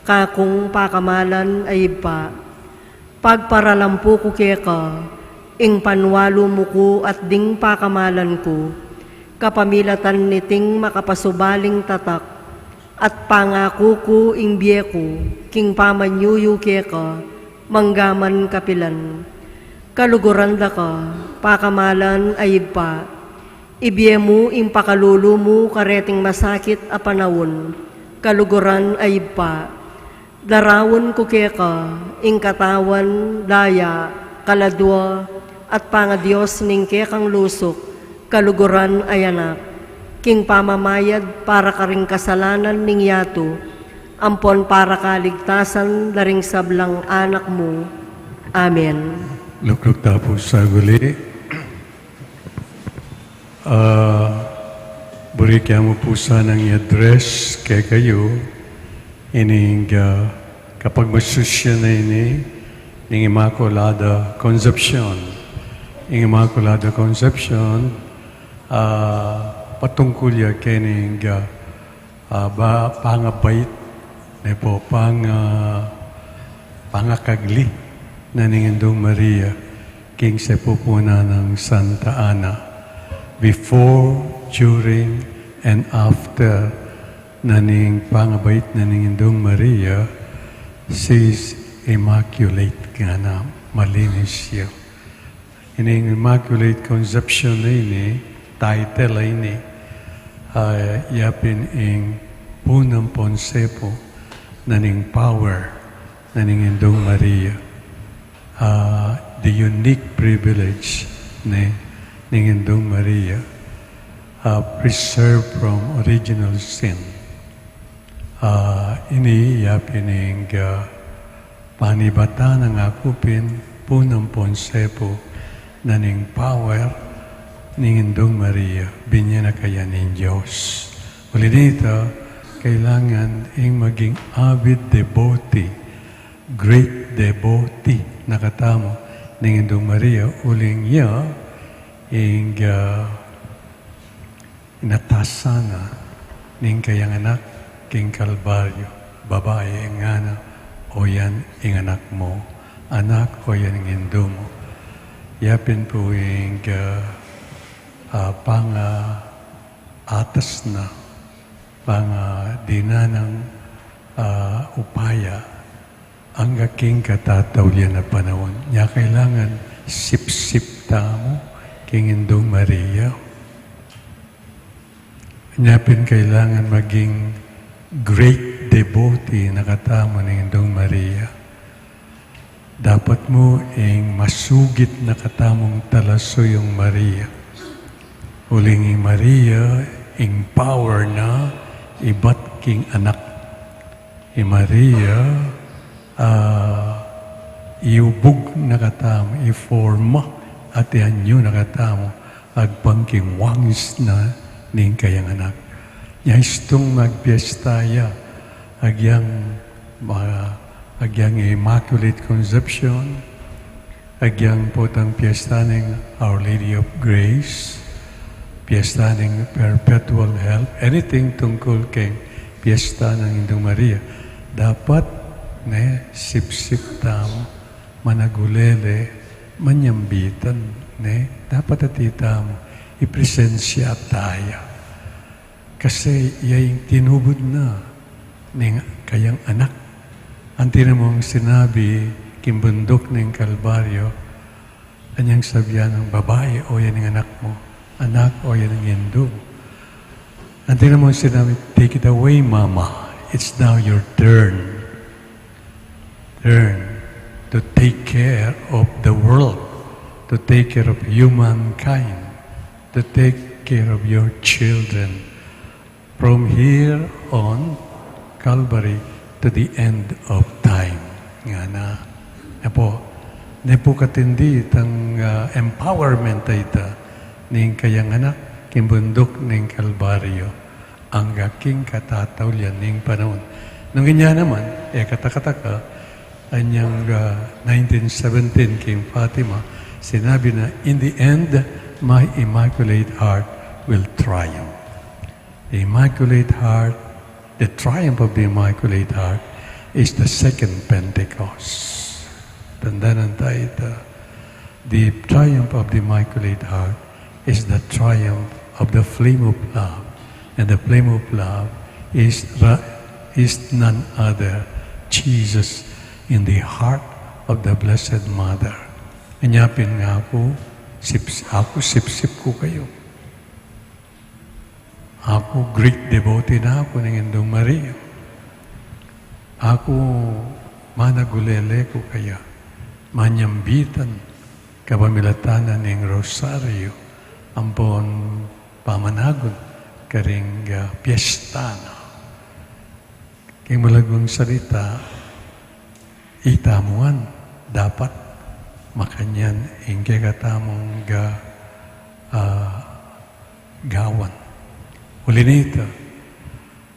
kakong pakamalan ay pa. Pagparalampo ko keka, ing panwalo mo ko at ding pakamalan ko, kapamilatan niting makapasubaling tatak, at pangako ko ing biye ko, king pamanyuyo keka, manggaman kapilan. Kaluguran da ka, pakamalan ay pa, ibiye mo ing pakalulu mo kareting masakit a panawon, kaluguran ay pa. Darawon ko keka, ing katawan, daya, kaladwa, at pangadiyos ning kekang lusok, kaluguran ay anak. King pamamayad para karing kasalanan ning yato, ampon para kaligtasan daring sablang anak mo. Amen. Lukluk tapos sa guli. Burikya mo po sanang i-address kay kayo ining kapag masusya na ini ng Immaculada Concepcion. Ang Immaculada Concepcion patungkol ya kining pangabait na po pangakagli na ningindong Maria king sa pupuna ng Santa Ana. Before, during, and after naning pangabait na ningindong Maria, she's immaculate nga na, malinis siya. Ining Immaculate Conception na ini, title na ini, yapin ing punang ponsepo naning power na ningindong Maria. The unique privilege na ningindong Maria, preserved from original sin. Iniyapin ng panibata ng akupin punang ponsepo na ning power ningindong Maria, binya na kaya ng Diyos. Uli dito, kailangan ing maging avid devotee, great devotee, nakatamo ningindong Maria, uling niya, ing inatasana ning kayang anak king Kalbaryo, babae ing anak, o yan ing anak mo, anak o yan ing indo mo. Yapin po ing atas na dinanang upaya ang aking katatawlian na panahon. Nya kailangan sip-sip tamo king Indong Maria. Nyapin kailangan maging great devotee na katama ng Indong Maria. Dapat mo ing masugit na katamong talaso yung Maria. Uling ing Maria, ing power na ibat king anak. Maria, iubog na katamo, iforma at yan yun nakatamo, agpangking wangis na ning kayang anak. Yaistong magpiestaya, agyang Immaculate Conception, agyang potang piesta ng Our Lady of Grace, piesta ng Perpetual Help, anything tungkol kay piesta ng Indong Maria, dapat sip-sip tamo, managulele, manyambitan, dapat atita mo, ipresensya tayo. Kasi yung tinubod na ng kayang anak. Ang tinamong sinabi, kimbundok ng Kalbaryo, anyang sabihan ng babae, o yan ang anak mo, anak, o yan ang indo. Ang tinamong sinabi, take it away, Mama. It's now your turn. Turn to take care of the world, to take care of humankind, to take care of your children. from here on Calvary to the end of time. Nga na po, katindi itang empowerment ita ning kayang anak, kimbundok ning Kalbaryo, ang aking katatawlyan ning panahon. Nung inya naman, katakataka, anyang 1917 King Fatima, sinabi na, in the end, my Immaculate Heart will triumph. The Immaculate Heart, the triumph of the Immaculate Heart is the second Pentecost. Tandaan tayo ito. The triumph of the Immaculate Heart is the triumph of the flame of love. And the flame of love is none other, Jesus in the heart of the Blessed Mother. Anyapin nga ako, sip-sip ko kayo. Ako, great devotee na ako ng Indong Maria. Ako, managulele ko kaya. Manyambitan, kabamilatanan ng Rosario, ampon pamanagon, karing piyesta na. Kaya malagong salita, itamuan, dapat makanyan ingke katamong gawan. Uli nito,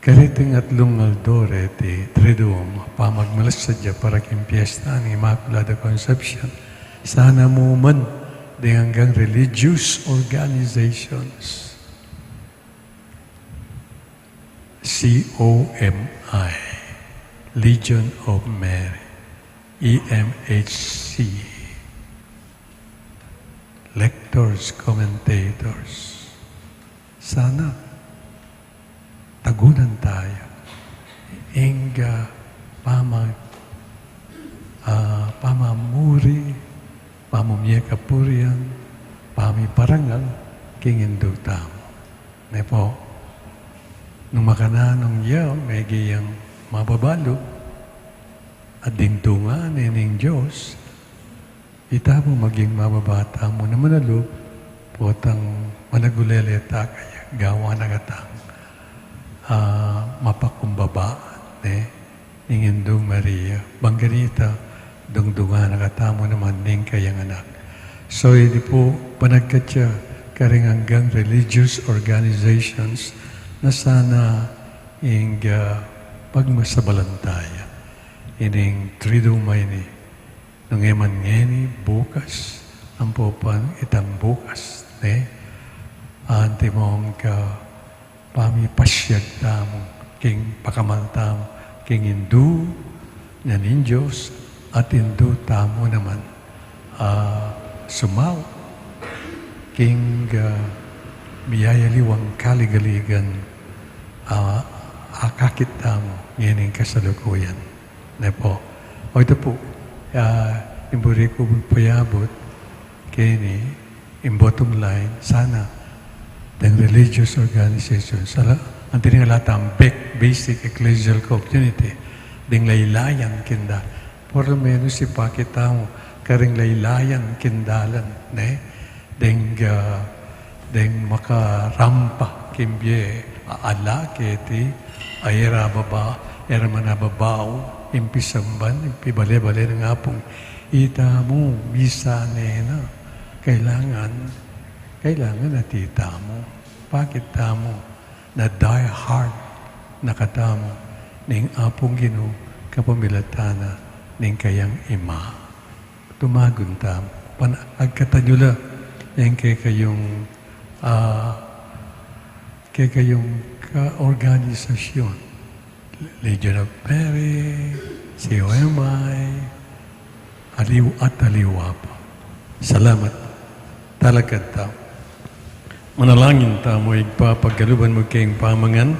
kariting at lungal-dore ti Triduum, pamagmalas sadya para kim piyesta ng Immaculada Conception, sana mo man di hanggang religious organizations, COMI, Legion of Mary, EMHC, lectors, commentators. Sana tagunan tayo. Inga pamamuri, pamumyekapurian, pamiparangal, kingindu tamo. Ne po, nung makananong yaw, may giyang mababalo, at dintungan ng Diyos, itamo maging mababata mo na manalo, potang managuleleta kaya gawa na katang mapakumbabaan ng Indong Maria. Bangganita, dungdungan na katamo naman ng kayang anak. So, hindi po panagkatya karing hanggang religious organizations na sana ing pagmasabalantaya. Ining tridumay ni nung eman ngeni bukas ang popan itang bukas anti mong pamipasyag tamo king pakamal tamo king Hindu na Diyos at Hindu tamo naman sumaw king biyayaliwang kaligaligan akakit tamo ngayon kasalukuyan na po. O ito po, imburi ko payabot kini in bottom line, sana ng religious organizations, ang tinalatang basic ecclesial community, ding laylayan kinda. Por lo menos ipakita mo, karing laylayan kindalan, ding makarampa, kimbye, aala, keti, ayera baba, era manababaw, impisamban, impibale-bale ng apong ita mo, bisa nena. Kailangan natita mo. Bakit tamo na die hard nakatamo ning apong Ginoo kapamilatana ning kayang ima. Tumagon tamo. Agkatanyula yung kayong ka-organisasyon. Legion of Mary, COMI, aliw at aliwa pa. Salamat. Talagad ta. Manalangin ta mo, igpapagaluban mo kayong pamangan,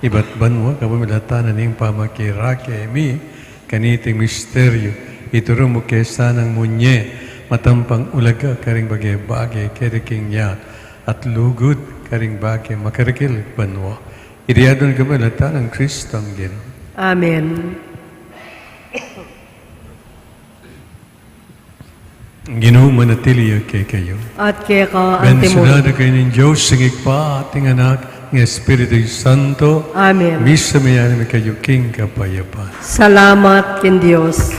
iba't banwa, kapamilatanan ng pamakirake, mi, kaniting misteryo, ituro mo kay sanang munye, matampang ulaga, karing bagay-bagay, keriking niya, at lugod, karing bagay, makarikil, banwa. Iriadon kamalata ng Kristo ang Ginoo. Amen. Ginoo manatili kay kayo. At kaya ka, Bensunado kayo ng Diyos, sigig pa ating anak, ng Espiritu Santo, Amen. misa mayan mi kayo king kapayapaan. Salamat kin Dios.